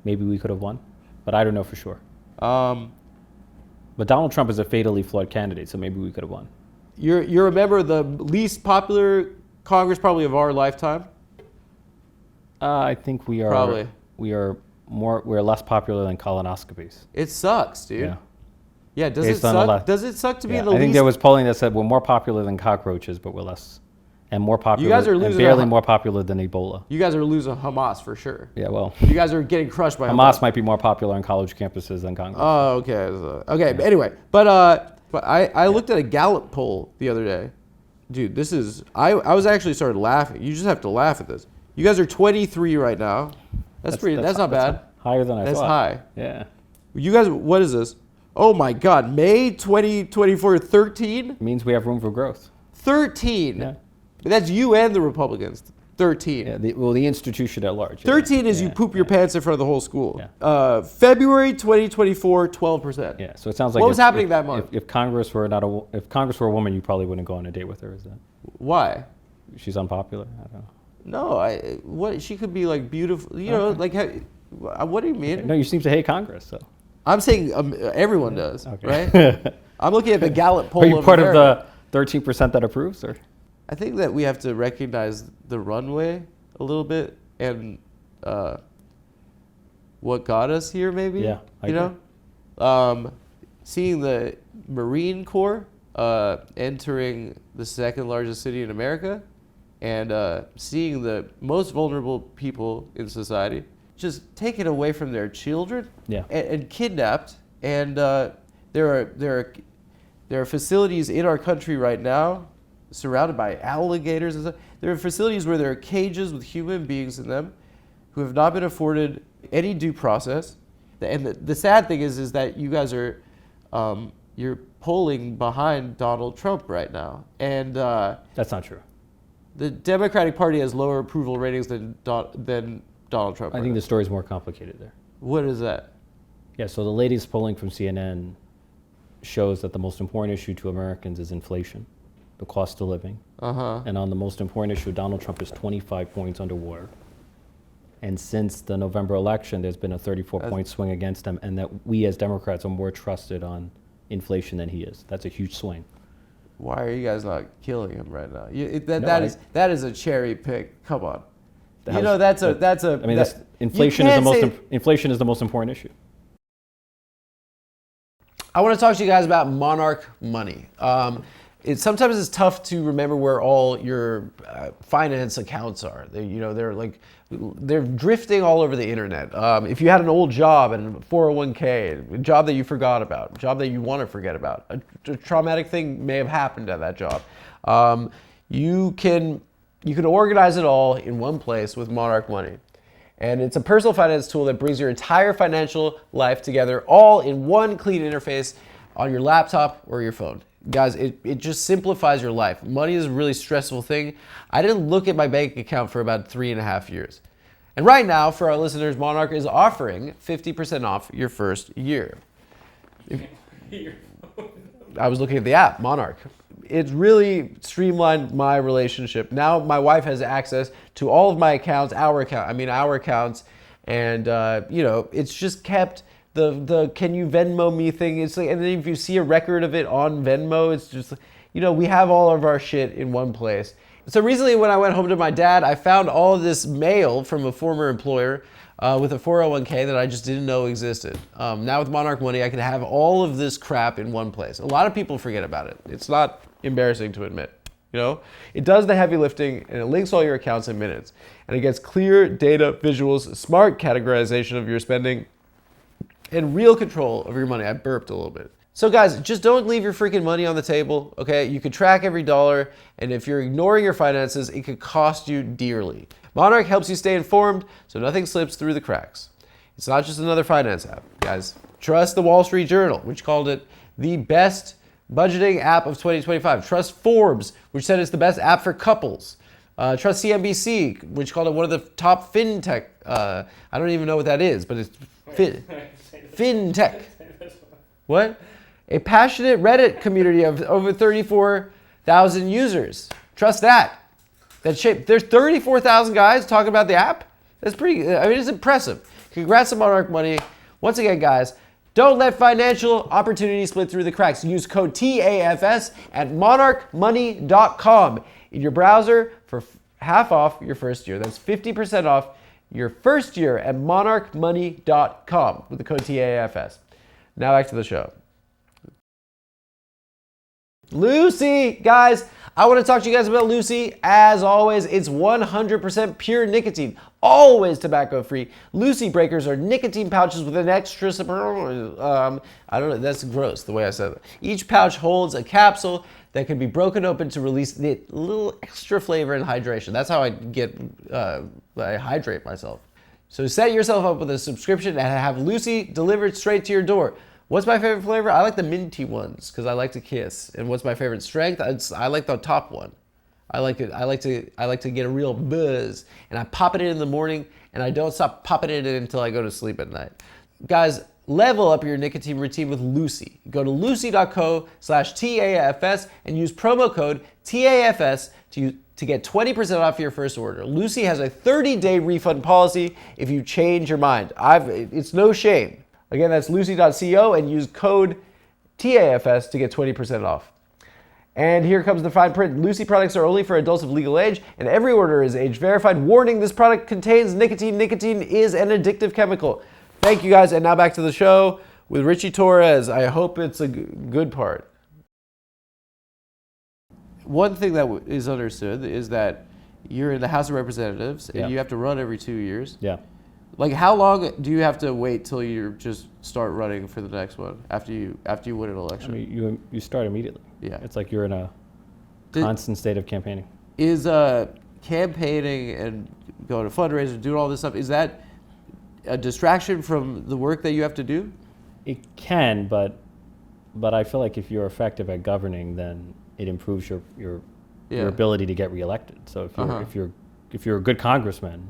maybe we could have won. But I don't know for sure. But Donald Trump is a fatally flawed candidate, so maybe we could have won. You're a member of the least popular Congress probably of our lifetime? I think we are. Probably. We're less popular than colonoscopies. It sucks, dude. Yeah. Yeah, does it suck? Does it suck to be the least? I think there was polling that said we're more popular than cockroaches, but we're less, and more popular. You guys are losing. And barely more popular than Ebola. You guys are losing Hamas for sure. Yeah, well. You guys are getting crushed by Hamas. Might be more popular on college campuses than Congress. Oh, okay. Okay, but anyway, but I looked at a Gallup poll the other day. Dude, this is, I was actually started laughing. You just have to laugh at this. You guys are 23 right now. That's not bad. Higher than I thought. That's high. Yeah. You guys, what is this? Oh my God, May 2024, 13? Means we have room for growth. 13. Yeah. That's you and the Republicans. 13. Yeah, the institution at large. 13 is you poop your pants in front of the whole school. Yeah. February 2024, 12%. Yeah. So it sounds like what was happening that month? If Congress were a woman, you probably wouldn't go on a date with her. Is that? Why? She's unpopular. I don't know. No, she could be like beautiful. You know, like what do you mean? Okay. No, you seem to hate Congress, so. I'm saying everyone does, right? I'm looking at the Gallup poll. Are you part of the 13% that approves, or? I think that we have to recognize the runway a little bit and what got us here, maybe. Yeah, I agree. Seeing the Marine Corps entering the second largest city in America, and seeing the most vulnerable people in society just taken away from their children and kidnapped. And there are facilities in our country right now surrounded by alligators and stuff. There are facilities where there are cages with human beings in them who have not been afforded any due process. And the sad thing is that you guys are you're polling behind Donald Trump right now. And that's not true. The Democratic Party has lower approval ratings than Donald Trump. I think the story's more complicated there. What is that? Yeah, so the latest polling from CNN shows that the most important issue to Americans is inflation, the cost of living. And on the most important issue, Donald Trump is 25 points underwater. And since the November election, there's been a 34-point swing against him, and that we as Democrats are more trusted on inflation than he is. That's a huge swing. Why are you guys not killing him right now? That is a cherry pick. Come on. You know, that's a. I mean, inflation is the most important issue. I want to talk to you guys about Monarch money. Sometimes it's tough to remember where all your finance accounts are. They're drifting all over the internet. If you had an old job and a 401k, a job that you forgot about, a job that you want to forget about, a traumatic thing may have happened at that job. You can organize it all in one place with Monarch Money. And it's a personal finance tool that brings your entire financial life together all in one clean interface on your laptop or your phone. Guys, it just simplifies your life. Money is a really stressful thing. I didn't look at my bank account for about 3.5 years. And right now, for our listeners, Monarch is offering 50% off your first year. I was looking at the app, Monarch. It's really streamlined my relationship. Now my wife has access to all of my accounts, our accounts, and it's just kept the can you Venmo me thing. It's like, and then if you see a record of it on Venmo, it's just, we have all of our shit in one place. So recently when I went home to my dad, I found all of this mail from a former employer with a 401k that I just didn't know existed. Now with Monarch Money, I can have all of this crap in one place. A lot of people forget about it. It's not embarrassing to admit. It does the heavy lifting, and it links all your accounts in minutes. And it gets clear data, visuals, smart categorization of your spending, and real control of your money. I burped a little bit. So guys, just don't leave your freaking money on the table, okay? You can track every dollar, and if you're ignoring your finances, it could cost you dearly. Monarch helps you stay informed so nothing slips through the cracks. It's not just another finance app, guys. Trust the Wall Street Journal, which called it the best budgeting app of 2025. Trust Forbes, which said it's the best app for couples. Trust CNBC, which called it one of the top fintech. I don't even know what that is, but it's fintech. What? A passionate Reddit community of over 34,000 users. Trust that. There's 34,000 guys talking about the app? That's it's impressive. Congrats to Monarch Money. Once again, guys, don't let financial opportunities slip through the cracks. Use code TAFS at monarchmoney.com in your browser for half off your first year. That's 50% off your first year at monarchmoney.com with the code TAFS. Now back to the show. Lucy, guys, I want to talk to you guys about Lucy. As always, it's 100% pure nicotine, always tobacco free. Lucy breakers are nicotine pouches with an extra, I don't know, that's gross the way I said it. Each pouch holds a capsule that can be broken open to release the little extra flavor and hydration. That's how I hydrate myself. So set yourself up with a subscription and have Lucy delivered straight to your door. What's my favorite flavor? I like the minty ones because I like to kiss. And what's my favorite strength? I like the top one. I like to get a real buzz. And I pop it in the morning, and I don't stop popping it in until I go to sleep at night. Guys, level up your nicotine routine with Lucy. Go to lucy.co/TAFS and use promo code TAFS to get 20% off your first order. Lucy has a 30-day refund policy if you change your mind. It's no shame. Again, that's lucy.co and use code TAFS to get 20% off. And here comes the fine print. Lucy products are only for adults of legal age, and every order is age verified. Warning, this product contains nicotine. Nicotine is an addictive chemical. Thank you guys, and now back to the show with Richie Torres. I hope it's a good part. One thing that is understood is that you're in the House of Representatives, and you have to run every 2 years. Yeah. Like, how long do you have to wait till you just start running for the next one after you win an election? I mean, you start immediately. Yeah. It's like you're in a constant state of campaigning. Is campaigning and going to fundraisers, doing all this stuff, is that a distraction from the work that you have to do? It can, but I feel like if you're effective at governing, then it improves your ability to get reelected. So if you're a good congressman,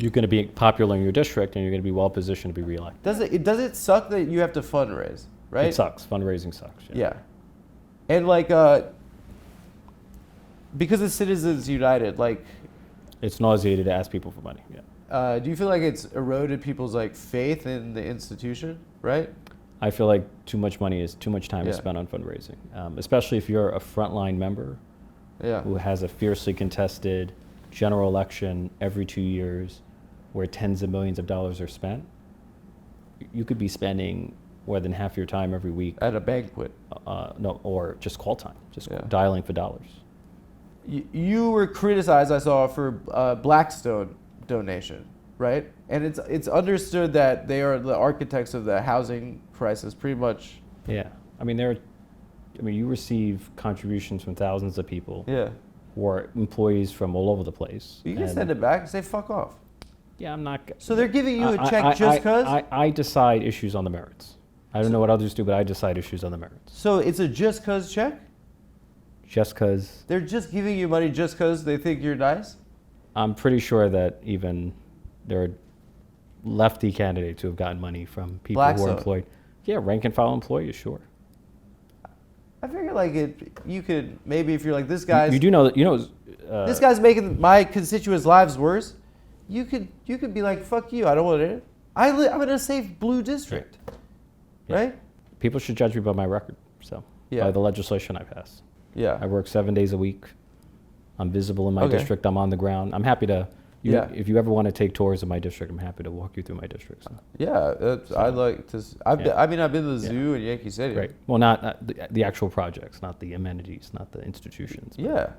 you're going to be popular in your district, and you're going to be well positioned to be reelected. Does it suck that you have to fundraise, right? It sucks. Fundraising sucks. Yeah. And because of Citizens United, it's nauseating to ask people for money. Yeah. Do you feel like it's eroded people's faith in the institution, right? I feel like too much money is too much time to spend on fundraising, especially if you're a frontline member who has a fiercely contested general election every 2 years where tens of millions of dollars are spent. You could be spending more than half your time every week at a banquet. No, or just call time, dialing for dollars. You were criticized, I saw, for Blackstone donation, right? And it's understood that they are the architects of the housing crisis, pretty much. Yeah, I mean you receive contributions from thousands of people. Yeah. Or employees from all over the place. You can send it back and say fuck off. Yeah, I'm not. So they're giving you a check just because? I decide issues on the merits. I don't know what others do, but I decide issues on the merits. So it's a just cause check? Just because. They're just giving you money just because they think you're nice? I'm pretty sure that even there are lefty candidates who have gotten money from people who are employed. Yeah, rank and file employees, sure. I figure like you could, maybe if you're like, this guy's... You do know that, this guy's making my constituents' lives worse. You could be like, fuck you, I don't want it. I'm in a safe blue district, right? People should judge me by my record, so by the legislation I pass. Yeah. I work 7 days a week. I'm visible in my district. I'm on the ground. I'm happy to, if you ever want to take tours of my district, I'm happy to walk you through my district. So. Yeah, I'd like to. I've been to the zoo in Yankee Stadium. Right. Well, not the actual projects, not the amenities, not the institutions. Yeah.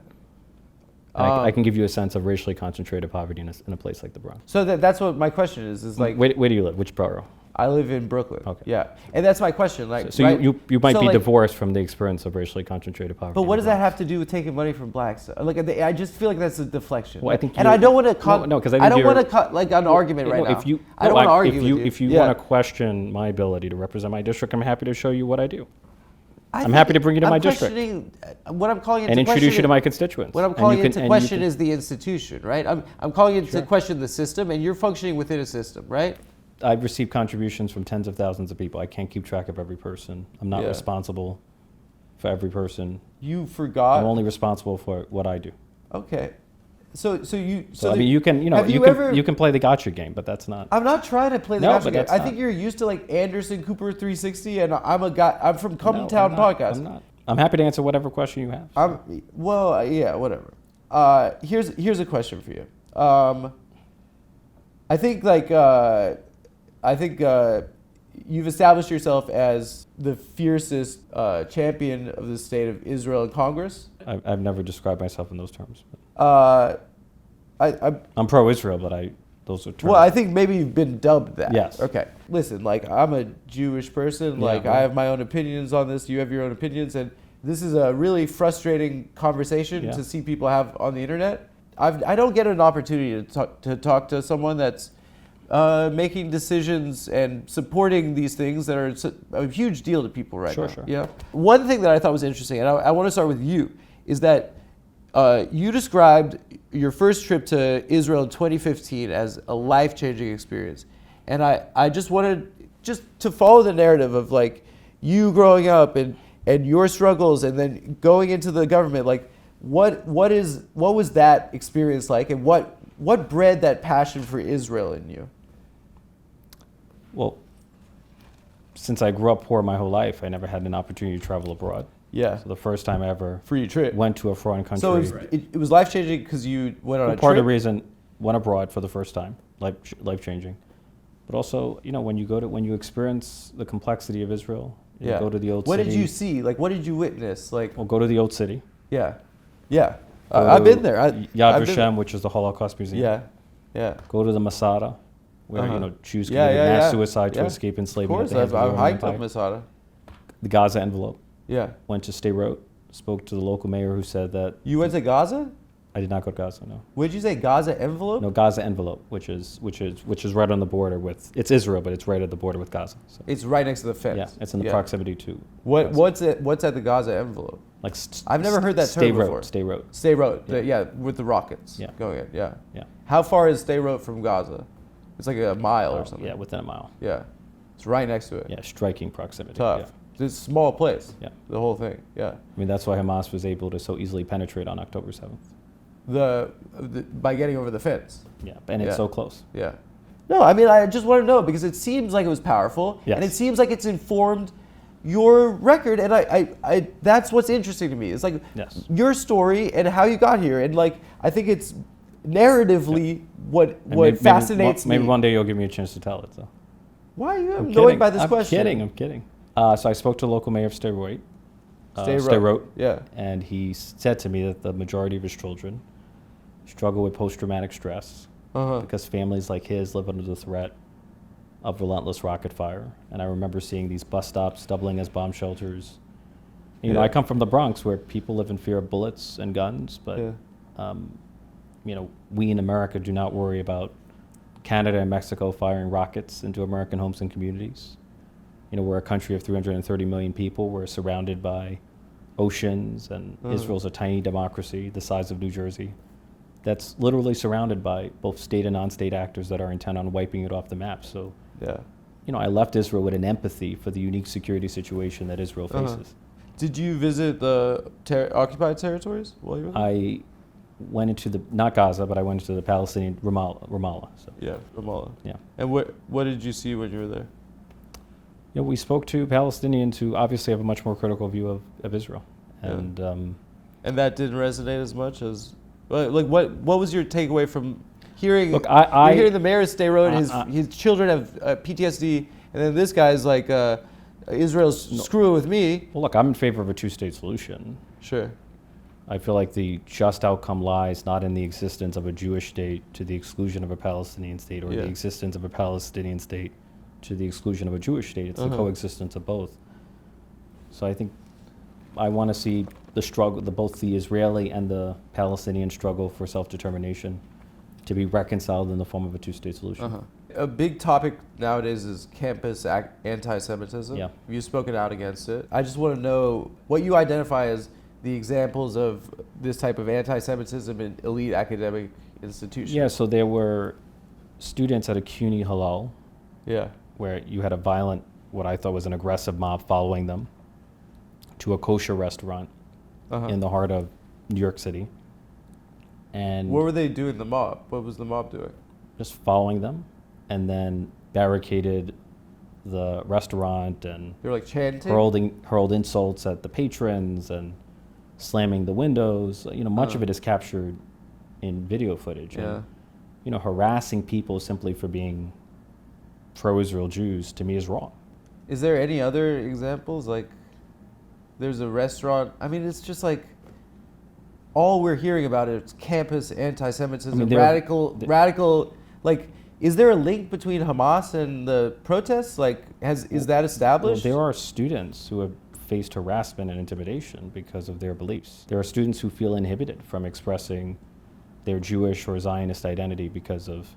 I can give you a sense of racially concentrated poverty in a place like the Bronx. So that's what my question is like. Where do you live? Which borough? I live in Brooklyn. Okay. Yeah, and that's my question. Like, so right? you might be divorced from the experience of racially concentrated poverty. But what does that have to do with taking money from blacks? Like, I just feel like that's a deflection. Well, I think, and I don't want to cut. No, because I don't want to cut like an argument right now. I don't want to argue with you. If you want to question my ability to represent my district, I'm happy to show you what I do. I'm happy to bring you to my district. What I'm calling into and introduce you to my constituents. What I'm calling into question is the institution, right? I'm calling into question the system, and you're functioning within a system, right? I've received contributions from tens of thousands of people. I can't keep track of every person. I'm not responsible for every person. You forgot. I'm only responsible for what I do. Okay. So I mean, you can play the gotcha game, but that's not. I'm not trying to play the gotcha game. I think you're used to like Anderson Cooper 360, and I'm a guy. I'm from Town Podcast. I'm not. I'm happy to answer whatever question you have. Whatever. Here's a question for you. I think you've established yourself as the fiercest champion of the state of Israel in Congress. I've never described myself in those terms. I'm pro-Israel, but those are terms. Well, I think maybe you've been dubbed that. Yes. Okay. Listen, like, I'm a Jewish person. I have my own opinions on this. You have your own opinions. And this is a really frustrating conversation to see people have on the internet. I don't get an opportunity to talk to someone that's making decisions and supporting these things that are a huge deal to people right now. Sure. Yeah. One thing that I thought was interesting, and I want to start with you, is that you described your first trip to Israel in 2015 as a life-changing experience. And I just wanted to follow the narrative of like you growing up and your struggles and then going into the government. Like what was that experience like, and what bred that passion for Israel in you? Well, since I grew up poor my whole life, I never had an opportunity to travel abroad. Yeah. So the first time I ever free trip went to a foreign country. So it was life-changing because you went on a trip? Part of the reason, went abroad for the first time, life-changing. But also, when you experience the complexity of Israel, you go to the old city. What did you see? Like, what did you witness? Like, well, go to the old city. Yeah. I've been there. Yad Vashem, which is the Holocaust Museum. Yeah. Go to the Masada, where Jews committed mass suicide to escape enslavement. Of course, I've hiked up Masada. The Gaza envelope. Yeah. Went to Sderot, spoke to the local mayor who said that. You went to Gaza? I did not go to Gaza, no. What did you say, Gaza envelope? No, Gaza envelope, which is right on the border with, it's Israel, but it's right at the border with Gaza. So. It's right next to the fence. Yeah, it's in the proximity to. What's at the Gaza envelope? Like I've never heard that term before. Sderot. With the rockets. Yeah. Going in. Yeah. Yeah. How far is Sderot from Gaza? It's like a mile or something. Yeah, within a mile. Yeah. It's right next to it. Yeah, striking proximity. Tough. Yeah. It's a small place. Yeah. The whole thing. Yeah. I mean, that's why Hamas was able to so easily penetrate on October 7th. By getting over the fence. Yeah, and it's so close. Yeah. No, I mean, I just want to know because it seems like it was powerful, yes. and it seems like it's informed your record, and I that's what's interesting to me. It's like your story and how you got here, and like I think it's narratively what fascinates me. Maybe one day you'll give me a chance to tell it. So. Why are you annoyed by this question? I'm kidding. So I spoke to the local mayor of Sderot. Yeah. And he said to me that the majority of his children struggle with post-traumatic stress because families like his live under the threat of relentless rocket fire. And I remember seeing these bus stops doubling as bomb shelters. You know, I come from the Bronx where people live in fear of bullets and guns, but we in America do not worry about Canada and Mexico firing rockets into American homes and communities. we're a country of 330 million people. We're surrounded by oceans, and Israel's a tiny democracy the size of New Jersey that's literally surrounded by both state and non-state actors that are intent on wiping it off the map. So, I left Israel with an empathy for the unique security situation that Israel faces. Did you visit the occupied territories while you were there? I went into not Gaza, but I went into the Palestinian Ramallah. So. Yeah, Ramallah. Yeah. And what did you see when you were there? We spoke to Palestinians who obviously have a much more critical view of Israel, and and that didn't resonate as much as what was your takeaway from hearing? Look, you're hearing the mayor of State Road, his children have PTSD, and then this guy's like, Israel's screwing with me. Well, look, I'm in favor of a two-state solution. Sure. I feel like the just outcome lies not in the existence of a Jewish state to the exclusion of a Palestinian state, or the existence of a Palestinian state to the exclusion of a Jewish state. It's the coexistence of both. So I think I want to see the struggle, both the Israeli and the Palestinian struggle for self-determination, to be reconciled in the form of a two-state solution. A big topic nowadays is campus anti-Semitism. Yeah. You've spoken out against it. I just want to know what you identify as the examples of this type of anti-Semitism in elite academic institutions. Yeah, so there were students at a CUNY Halal, where you had a violent, what I thought was an aggressive mob following them to a kosher restaurant in the heart of New York City. And what were they doing, the mob? What was the mob doing? Just following them, and then barricaded the restaurant, and they were like chanting? hurled insults at the patrons and slamming the windows. Much of it is captured in video footage. And, harassing people simply for being pro-Israel Jews, to me, is wrong. Is there any other examples? Like, there's a restaurant. I mean, it's just like all we're hearing about is campus anti-Semitism, radical. Like, is there a link between Hamas and the protests? Like, is that established? Well, there are students who have faced harassment and intimidation because of their beliefs. There are students who feel inhibited from expressing their Jewish or Zionist identity because of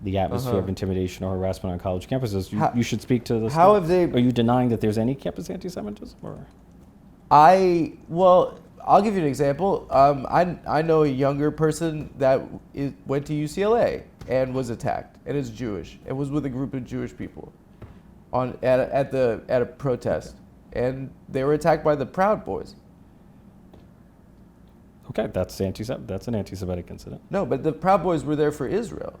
the atmosphere of intimidation or harassment on college campuses. You should speak to this. How have they? Are you denying that there's any campus anti-Semitism? Or? I'll give you an example. I know a younger person that went to UCLA and was attacked, and is Jewish, and was with a group of Jewish people at a protest, and they were attacked by the Proud Boys. Okay, that's an anti-Semitic incident. No, but the Proud Boys were there for Israel.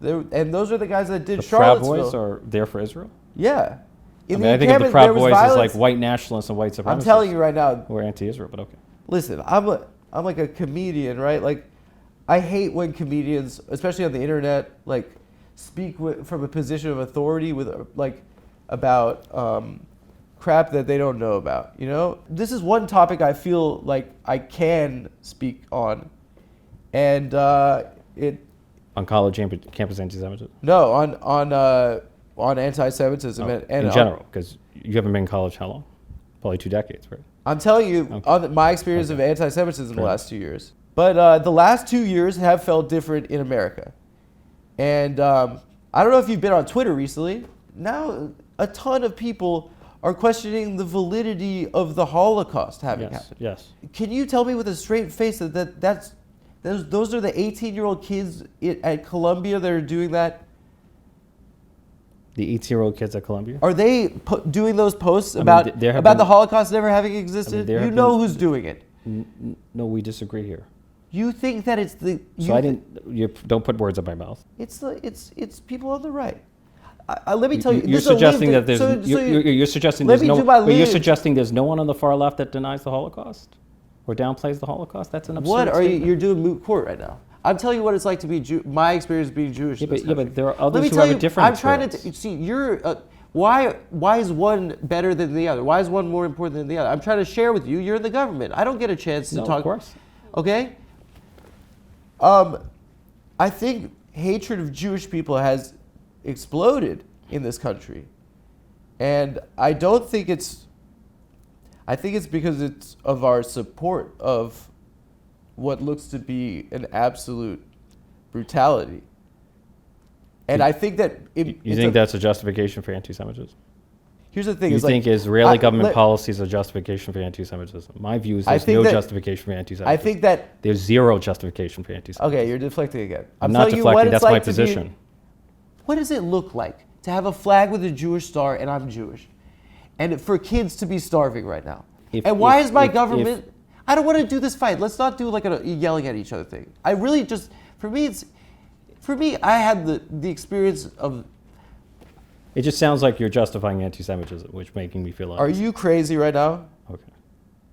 And those are the guys that did the Charlottesville. Proud Boys are there for Israel? Yeah. I think of the Proud Boys as like white nationalists and white supremacists. I'm telling you right now. Who are anti-Israel, but okay. Listen, I'm like a comedian, right? Like, I hate when comedians, especially on the internet, like, speak from a position of authority about crap that they don't know about. This is one topic I feel like I can speak on, and on college campus anti-Semitism? No, on anti-Semitism and in general, because you haven't been in college how long? Probably 2 decades, right? I'm telling you, on my experience of anti-Semitism the last 2 years. But the last 2 years have felt different in America. And I don't know if you've been on Twitter recently. Now, a ton of people are questioning the validity of the Holocaust having happened. Yes. Can you tell me with a straight face that those are the 18-year-old kids at Columbia that are doing that? The 18-year-old kids at Columbia? Are they doing those posts about the Holocaust never having existed? You know who's doing it. No, we disagree here. You think that it's the... You don't put words in my mouth. It's people on the right. Let me tell you... You're suggesting that there's... You're suggesting there's no one on the far left that denies the Holocaust? Or downplays the Holocaust? That's an absurd statement. You're doing moot court right now. I'm telling you what it's like to be my experience being Jewish. But there are others who have a different experience. I'm trying to see. Why is one better than the other? Why is one more important than the other? I'm trying to share with you. You're in the government. I don't get a chance to talk. Of course. Okay. I think hatred of Jewish people has exploded in this country, and I don't think it's. I think it's because it's of our support of what looks to be an absolute brutality. And I think that... You think that's a justification for anti-Semitism? here's the thing. You is think like, Israeli government policy is a justification for anti-Semitism? My view is there's no justification for anti-Semitism. I think that there's zero justification for anti-Semitism. Okay, you're deflecting again. I'm not deflecting. That's my position. What does it look like to have a flag with a Jewish star and I'm Jewish, and for kids to be starving right now? Why is my government? I don't want to do this fight. Let's not do like a yelling at each other thing. I really just, for me, I had the experience of. It just sounds like you're justifying anti-Semitism, which making me feel. Are you crazy right now? Okay.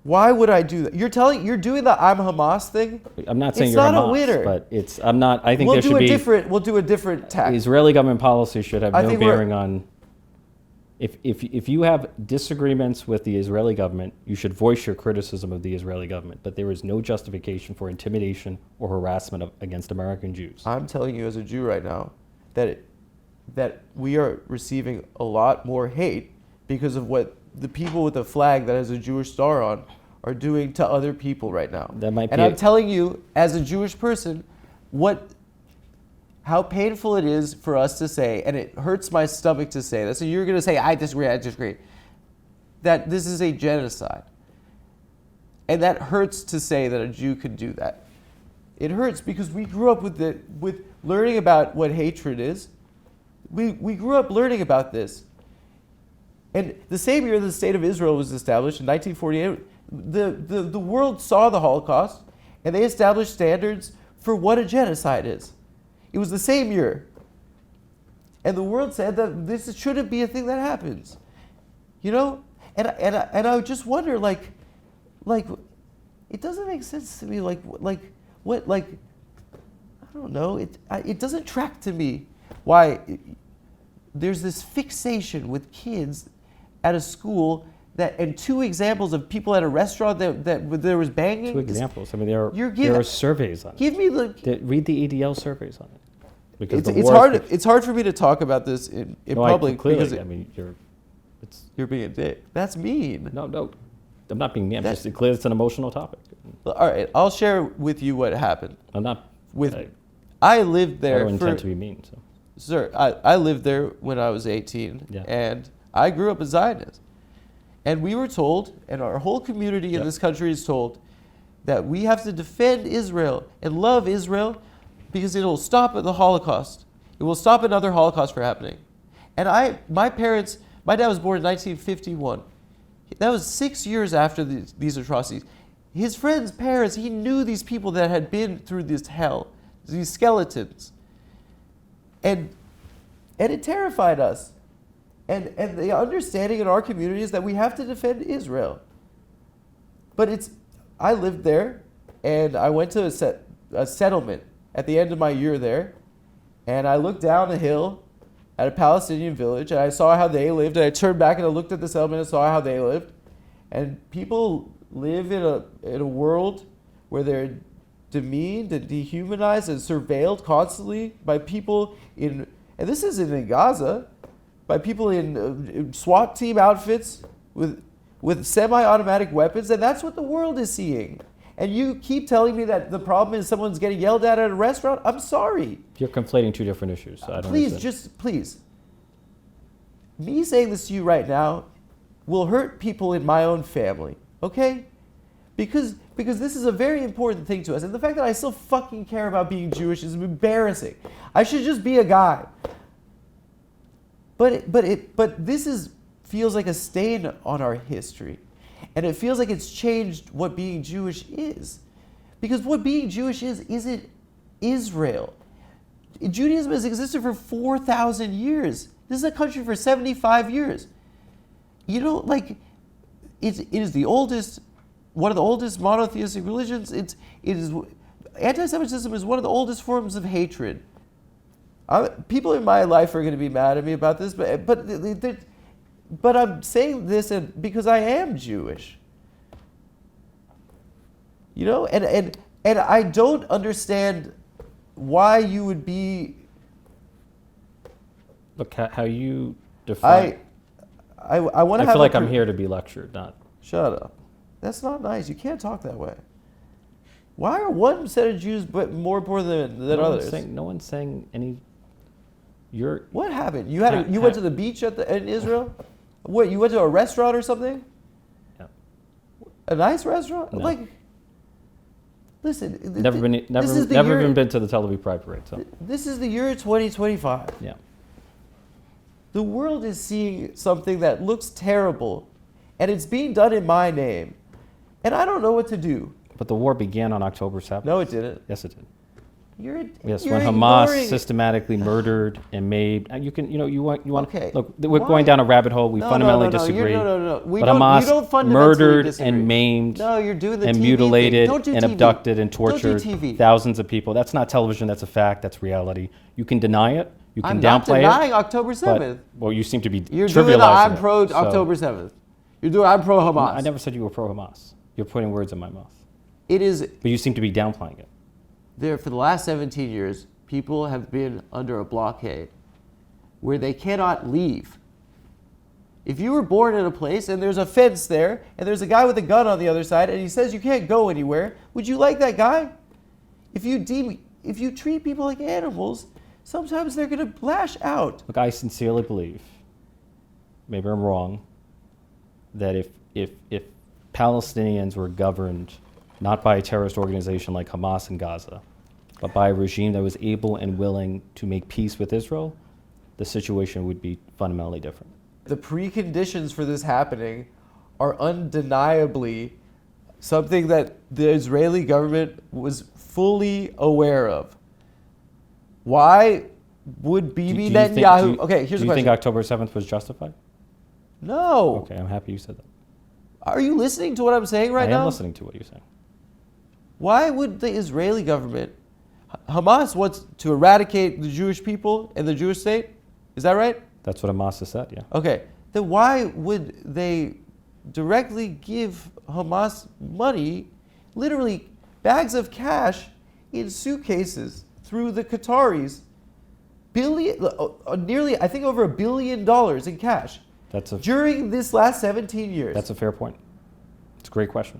Why would I do that? You're doing the I'm Hamas thing. I'm not saying it's you're not Hamas, a winner. but it's. I'm not. I think there should be. We'll do a different tack. Israeli government policy should have no bearing on. If you have disagreements with the Israeli government, you should voice your criticism of the Israeli government. But there is no justification for intimidation or harassment against American Jews. I'm telling you as a Jew right now that we are receiving a lot more hate because of what the people with a flag that has a Jewish star on are doing to other people right now. That might and be I'm telling you, as a Jewish person, how painful it is for us to say, and it hurts my stomach to say this, so you're going to say, I disagree, that this is a genocide. And that hurts to say that a Jew could do that. It hurts because we grew up with learning about what hatred is. We grew up learning about this. And the same year the state of Israel was established, in 1948, the world saw the Holocaust, and they established standards for what a genocide is. It was the same year. And the world said that this shouldn't be a thing that happens. You know? And I just wonder, like, it doesn't make sense to me, I don't know, it doesn't track to me why there's this fixation with kids at a school and two examples of people at a restaurant that there was banging. Two examples. I mean, there are surveys on it. Give me the. Read the EDL surveys on it. Because it's hard for me to talk about this in public because you're being a dick. That's mean. No, I'm not being mean. I'm just clear. It's an emotional topic. All right, I'll share with you what happened. I'm not. I lived there. I don't intend to be mean. So. Sir, I lived there when I was 18, and I grew up a Zionist. And we were told, and our whole community in this country is told, that we have to defend Israel and love Israel because it'll stop the Holocaust. It will stop another Holocaust from happening. And my dad was born in 1951. That was 6 years after these atrocities. His friends' parents, he knew these people that had been through this hell, these skeletons. And it terrified us. And the understanding in our community is that we have to defend Israel. But I lived there, and I went to a settlement at the end of my year there, and I looked down the hill at a Palestinian village, and I saw how they lived, and I turned back and I looked at the settlement and saw how they lived. And people live in a world where they're demeaned and dehumanized and surveilled constantly by people and this isn't in Gaza, by people in SWAT team outfits with semi-automatic weapons, and that's what the world is seeing. And you keep telling me that the problem is someone's getting yelled at a restaurant? I'm sorry. You're conflating two different issues. So I don't understand. Please. Me saying this to you right now will hurt people in my own family, okay? Because this is a very important thing to us. And the fact that I still fucking care about being Jewish is embarrassing. I should just be a guy. But this feels like a stain on our history. And it feels like it's changed what being Jewish is. Because what being Jewish isn't Israel. Judaism has existed for 4,000 years. This is a country for 75 years. You know, like, it is the oldest, one of the oldest monotheistic religions. Anti-Semitism is one of the oldest forms of hatred. People in my life are going to be mad at me about this, but I'm saying this because I am Jewish. You know, and I don't understand why you would be. Look how you define. I want to. I feel like I'm here to be lectured, not. Shut up. That's not nice. You can't talk that way. Why are one set of Jews more important than others? No one's saying any. What happened? You went to the beach in Israel? What, you went to a restaurant or something? Yeah. A nice restaurant? No. Like, listen. Never even been to the Tel Aviv Pride Parade. So. This is the year 2025. Yeah. The world is seeing something that looks terrible, and it's being done in my name, and I don't know what to do. But the war began on October 7th. No, it didn't. Yes, it did. You're when Hamas systematically murdered and made, and you want. Okay. Look, we're going down a rabbit hole. We fundamentally disagree. No. But Hamas murdered and maimed you're doing the and TV mutilated thing. and abducted and Don't do tortured TV. thousands of people. That's not television. That's a fact. That's reality. You can deny it. You can I'm not downplay denying it. October 7th. Well, you seem to be You're trivializing doing the I'm pro it, October 7th. You're doing I'm pro Hamas. I never said you were pro Hamas. You're putting words in my mouth. It is. But you seem to be downplaying it. There, for the last 17 years, people have been under a blockade where they cannot leave. If you were born in a place and there's a fence there and there's a guy with a gun on the other side and he says you can't go anywhere, would you like that guy? If you treat people like animals, sometimes they're going to lash out. Look, I sincerely believe, maybe I'm wrong, that if Palestinians were governed not by a terrorist organization like Hamas in Gaza, but by a regime that was able and willing to make peace with Israel, the situation would be fundamentally different. The preconditions for this happening are undeniably something that the Israeli government was fully aware of. Why would Bibi Netanyahu... Okay, here's the question. Do you think October 7th was justified? No. Okay, I'm happy you said that. Are you listening to what I'm saying right now? I am listening to what you're saying. Why would the Israeli government... Hamas wants to eradicate the Jewish people and the Jewish state? Is that right? That's what Hamas has said, yeah. Okay. Then why would they directly give Hamas money, literally bags of cash in suitcases through the Qataris, nearly, I think, over $1 billion in cash during this last 17 years? That's a fair point. It's a great question.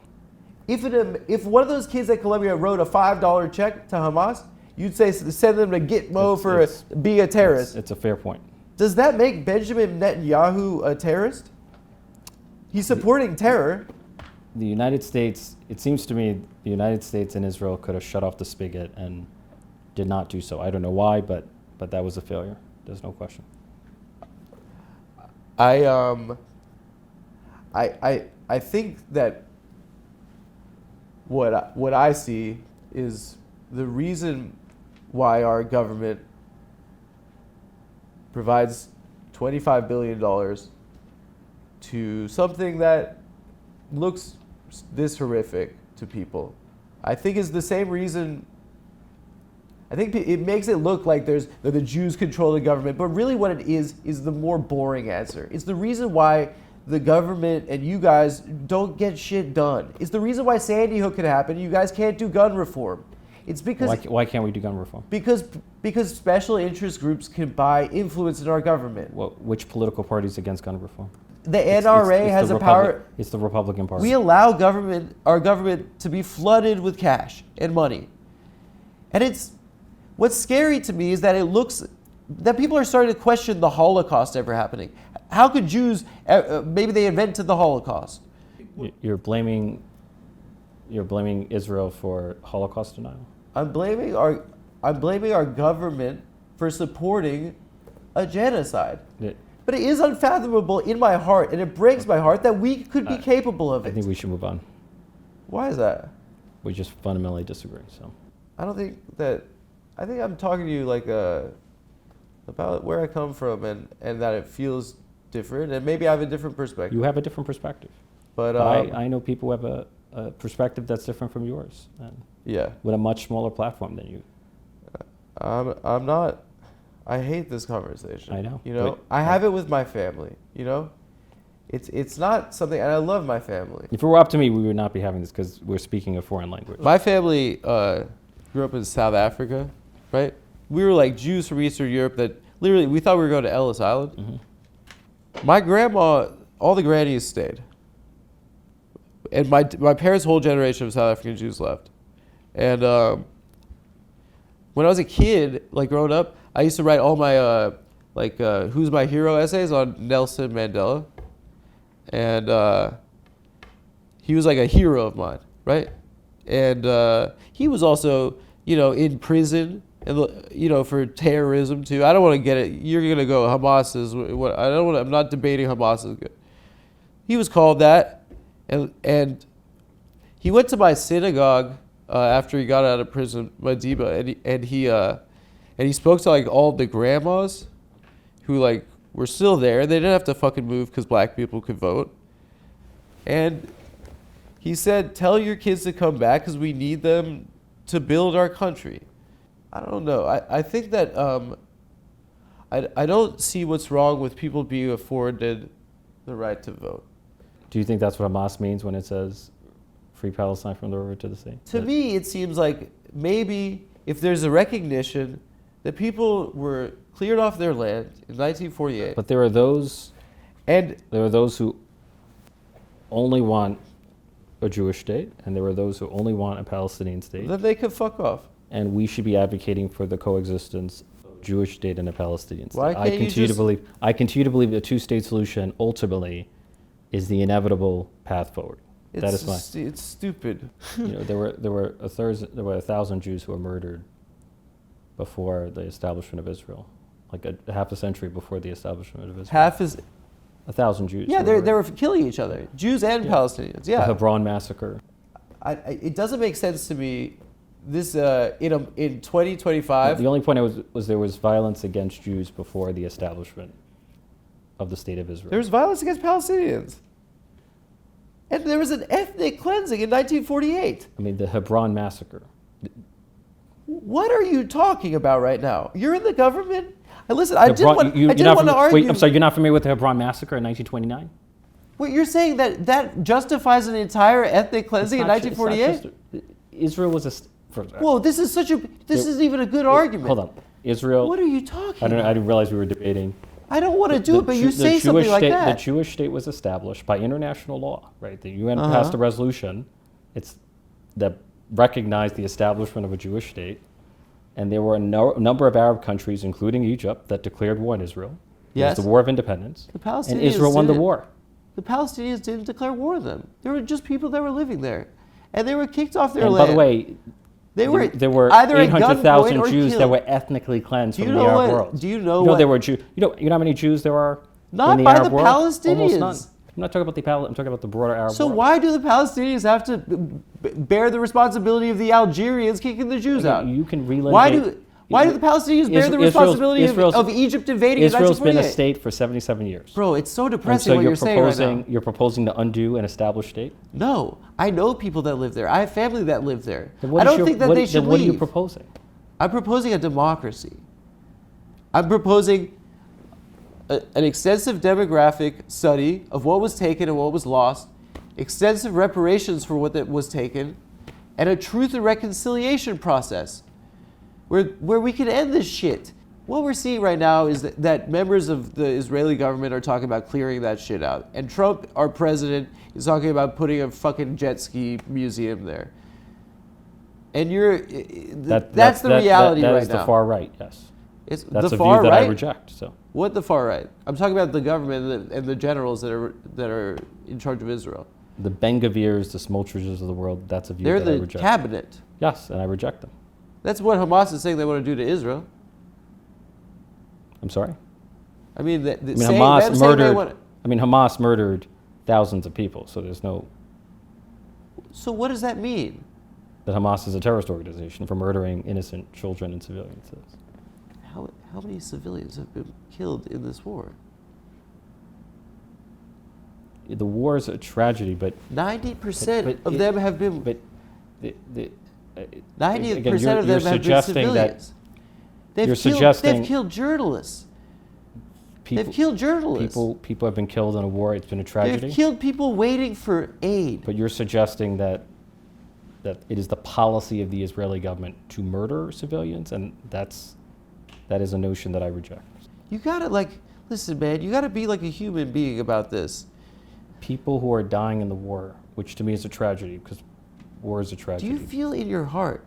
If one of those kids at Columbia wrote a $5 check to Hamas, you'd say send them to Gitmo for being a terrorist. It's a fair point. Does that make Benjamin Netanyahu a terrorist? He's supporting terror. The United States, it seems to me, the United States and Israel could have shut off the spigot and did not do so. I don't know why, but that was a failure. There's no question. I think that what I see is the reason why our government provides $25 billion to something that looks this horrific to people. I think is the same reason. I think it makes it look like that the Jews control the government, but really what it is the more boring answer. It's the reason why the government and you guys don't get shit done. It's the reason why Sandy Hook could happen. You guys can't do gun reform. It's because why can't we do gun reform? Because special interest groups can buy influence in our government. Well, which political party is against gun reform? The NRA has a power. It's the Republican Party. We allow our government to be flooded with cash and money. And what's scary to me is that it looks that people are starting to question the Holocaust ever happening. How could Jews, maybe they invented the Holocaust? You're blaming Israel for Holocaust denial? I'm blaming our government for supporting a genocide. But it is unfathomable in my heart, and it breaks my heart that we could be capable of it. I think we should move on. Why is that? We just fundamentally disagree. So I think I'm talking to you like about where I come from and that it feels different, and maybe I have a different perspective. You have a different perspective. But I know people who have a perspective that's different from yours. And yeah. With a much smaller platform than you. I'm not. I hate this conversation. I know. You know, I have it with my family. You know, it's not something, and I love my family. If it were up to me, we would not be having this because we're speaking a foreign language. My family grew up in South Africa, right? We were like Jews from Eastern Europe that literally we thought we were going to Ellis Island. Mm-hmm. My grandma, all the grannies stayed, and my parents' whole generation of South African Jews left. And when I was a kid, like growing up, I used to write all my who's my hero essays on Nelson Mandela. and he was like a hero of mine, right? And he was also, in prison, and for terrorism too. I don't want to get it. You're gonna go Hamas is what I don't want. I'm not debating Hamas is good. He was called that, and he went to my synagogue after he got out of prison, Madiba, and he spoke to like all the grandmas who like were still there. They didn't have to fucking move because black people could vote. And he said, "Tell your kids to come back because we need them to build our country." I don't know. I think that I don't see what's wrong with people being afforded the right to vote. Do you think that's what Hamas means when it says free Palestine from the river to the sea? To me, it seems like maybe if there's a recognition that people were cleared off their land in 1948. But there are those who only want a Jewish state, and there are those who only want a Palestinian state. Then they could fuck off. And we should be advocating for the coexistence of a Jewish state and a Palestinian state. Why can't I continue to believe the two-state solution ultimately is the inevitable path forward. It's stupid. There were 1,000 Jews who were murdered before the establishment of Israel, like a half a century before the establishment of Israel. 1,000 Jews. Yeah, they were killing each other, Jews and Palestinians. Yeah, the Hebron massacre. It doesn't make sense to me. This in 2025. The only point was there was violence against Jews before the establishment of the state of Israel. There was violence against Palestinians. And there was an ethnic cleansing in 1948. I mean, the Hebron massacre. What are you talking about right now? You're in the government? Listen, I didn't want to argue. Wait, I'm sorry, you're not familiar with the Hebron massacre in 1929? Wait, you're saying that justifies an entire ethnic cleansing in 1948? Israel was a... Whoa, this isn't even a good argument. Hold on. Israel... What are you talking about? I didn't realize we were debating. I don't want to do it, but you say something like that. The Jewish state was established by international law, right? The UN passed a resolution that recognized the establishment of a Jewish state, and there were a number of Arab countries, including Egypt, that declared war on Israel. Yes. It was the War of Independence. The Palestinians and Israel won the war. The Palestinians didn't declare war on them. They were just people that were living there, and they were kicked off their land. By the way, there were either 800,000 Jews that were ethnically cleansed from the Arab world. Do you know what? There were Jews. You know how many Jews there are not in the by Arab the world? Palestinians. Almost none. I'm not talking about I'm talking about the broader Arab world. So why do the Palestinians have to bear the responsibility of the Algerians kicking the Jews out? You can relitigate. Why do the Palestinians bear the responsibility of Egypt invading in 1948? Israel's been a state for 77 years. Bro, it's so depressing what you're saying right now. You're proposing to undo an established state? No. I know people that live there. I have family that live there. I don't think that they should leave. What are you proposing? I'm proposing a democracy. I'm proposing an extensive demographic study of what was taken and what was lost, extensive reparations for what that was taken, and a truth and reconciliation process where we can end this shit. What we're seeing right now is that members of the Israeli government are talking about clearing that shit out. And Trump, our president, is talking about putting a fucking jet ski museum there. And that's the reality right now. That is the far right, yes. It's that's the a far view that right? I reject. So. What the far right? I'm talking about the government and the generals that are in charge of Israel. The Ben-Gavirs, the Smoltrishes of the world, that's a view that I reject. They're the cabinet. Yes, and I reject them. That's what Hamas is saying they want to do to Israel. I'm sorry? Hamas murdered thousands of people, so there's no... So what does that mean? That Hamas is a terrorist organization for murdering innocent children and civilians. How many civilians have been killed in this war? The war is a tragedy, but... 90% of them have been... But 90% of them have been civilians. They've killed journalists. They've killed journalists. People have been killed in a war. It's been a tragedy. They've killed people waiting for aid. But you're suggesting that it is the policy of the Israeli government to murder civilians, and that is a notion that I reject. You gotta listen, man. You gotta be like a human being about this. People who are dying in the war, which to me is a tragedy, because war is a tragedy. Do you feel in your heart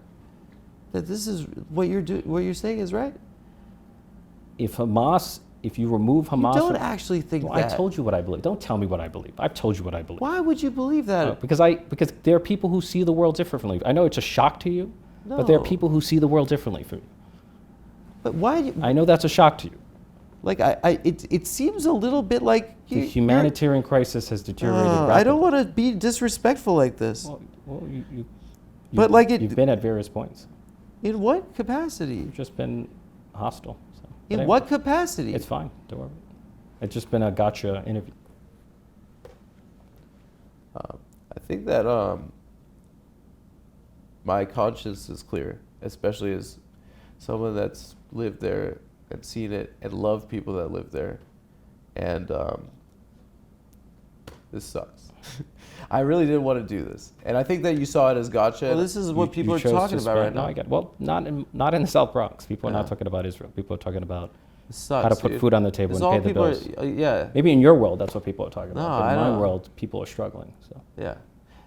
that this is what you're saying is right? If Hamas if you remove Hamas, You don't actually think well, that. I told you what I believe. Don't tell me what I believe. I've told you what I believe. Why would you believe that? Because there are people who see the world differently. I know it's a shock to you, but there are No. people who see the world differently from you. But why? Do you, I know that's a shock to you. like it seems a little bit like The humanitarian crisis has deteriorated rapidly. I don't want to be disrespectful like this. Well, But like you've been at various points. In what capacity? You've just been hostile. So. But In anyway, what capacity? It's fine. Don't worry. It's just been a gotcha interview. I think that my conscience is clear, especially as someone that's lived there and seen it and loved people that live there. And this sucks. I really didn't want to do this. And I think that you saw it as gotcha. Well, this is what people are talking about right now. No, I get it. Well, not in the South Bronx. People are not talking about Israel. People are talking about sucks, how to put food on the table and pay the bills. Yeah. Maybe in your world, that's what people are talking about. No, But in I my know. world, people are struggling. So. Yeah.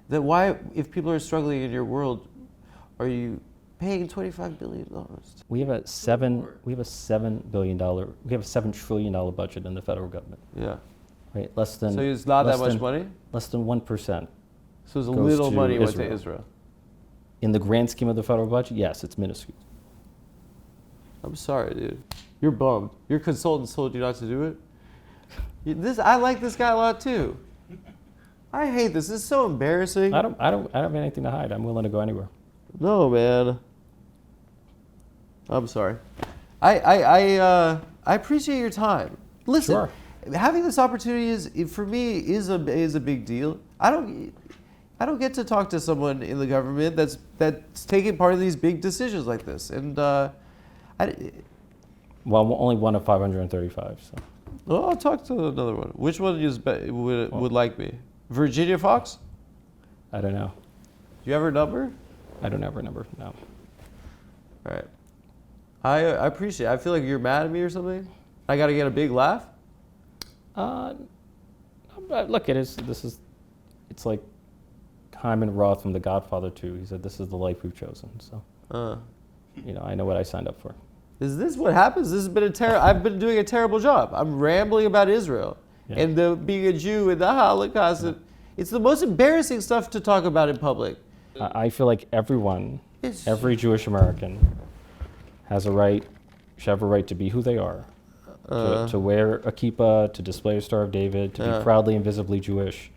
Then why, if people are struggling in your world, are you paying $25 billion? We have a $7 trillion budget in the federal government. Yeah. Right, less than. So it's not that much money? Less than 1%. So it's a goes little to money went Israel. to Israel. In the grand scheme of the federal budget, yes, it's minuscule. I'm sorry, dude. You're bummed. Your consultants told you not to do it. I like this guy a lot too. I hate this. This is so embarrassing. I don't have anything to hide. I'm willing to go anywhere. No, man. I'm sorry. I appreciate your time. Listen, Sure. having this opportunity for me is a big deal. I don't get to talk to someone in the government that's taking part in these big decisions like this, and Well, only one of 535. So. well, I'll talk to another one. Which one would like me? Virginia Fox? I don't know. Do you have her number? I don't have her number. No. All right. I appreciate it. I feel like you're mad at me or something. I got to get a big laugh? Look, it's like Hyman Roth from The Godfather 2. He said, "This is the life we've chosen." So, I know what I signed up for. Is this what happens? This has been I've been doing a terrible job. I'm rambling about Israel and being a Jew and the Holocaust. Yeah. It's the most embarrassing stuff to talk about in public. I feel like every Jewish American should have a right to be who they are, to wear a kippah, to display a Star of David, to be proudly and visibly Jewish,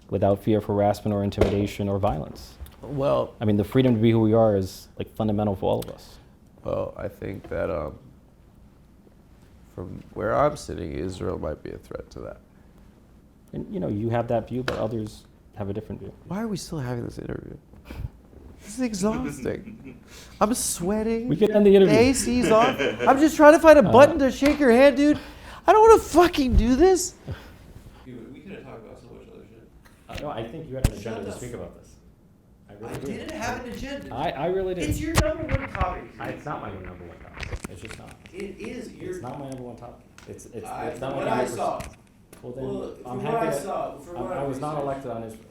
without fear of harassment or intimidation or violence. Well, I mean, the freedom to be who we are is like fundamental for all of us. Well, I think that from where I'm sitting, Israel might be a threat to that. And you have that view, but others have a different view. Why are we still having this interview? This is exhausting. I'm sweating. We can end the interview. The AC's off. I'm just trying to find a button to shake your hand, dude. I don't want to fucking do this. Dude, we could have talked about so much other shit. No, I think you had an agenda to speak about this. I didn't have an agenda. I really did. It's your number one topic. It's not my number one topic. It's just not. It is. It's not my number one topic. It's From not what my I saw. Well, then I'm from happy what I that saw, I was not elected on Israel.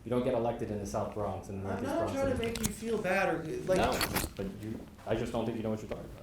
You don't get elected in the South Bronx and the I'm Northeast not Bronx. trying to make you feel bad or like. No, but I just don't think you know what you're talking about.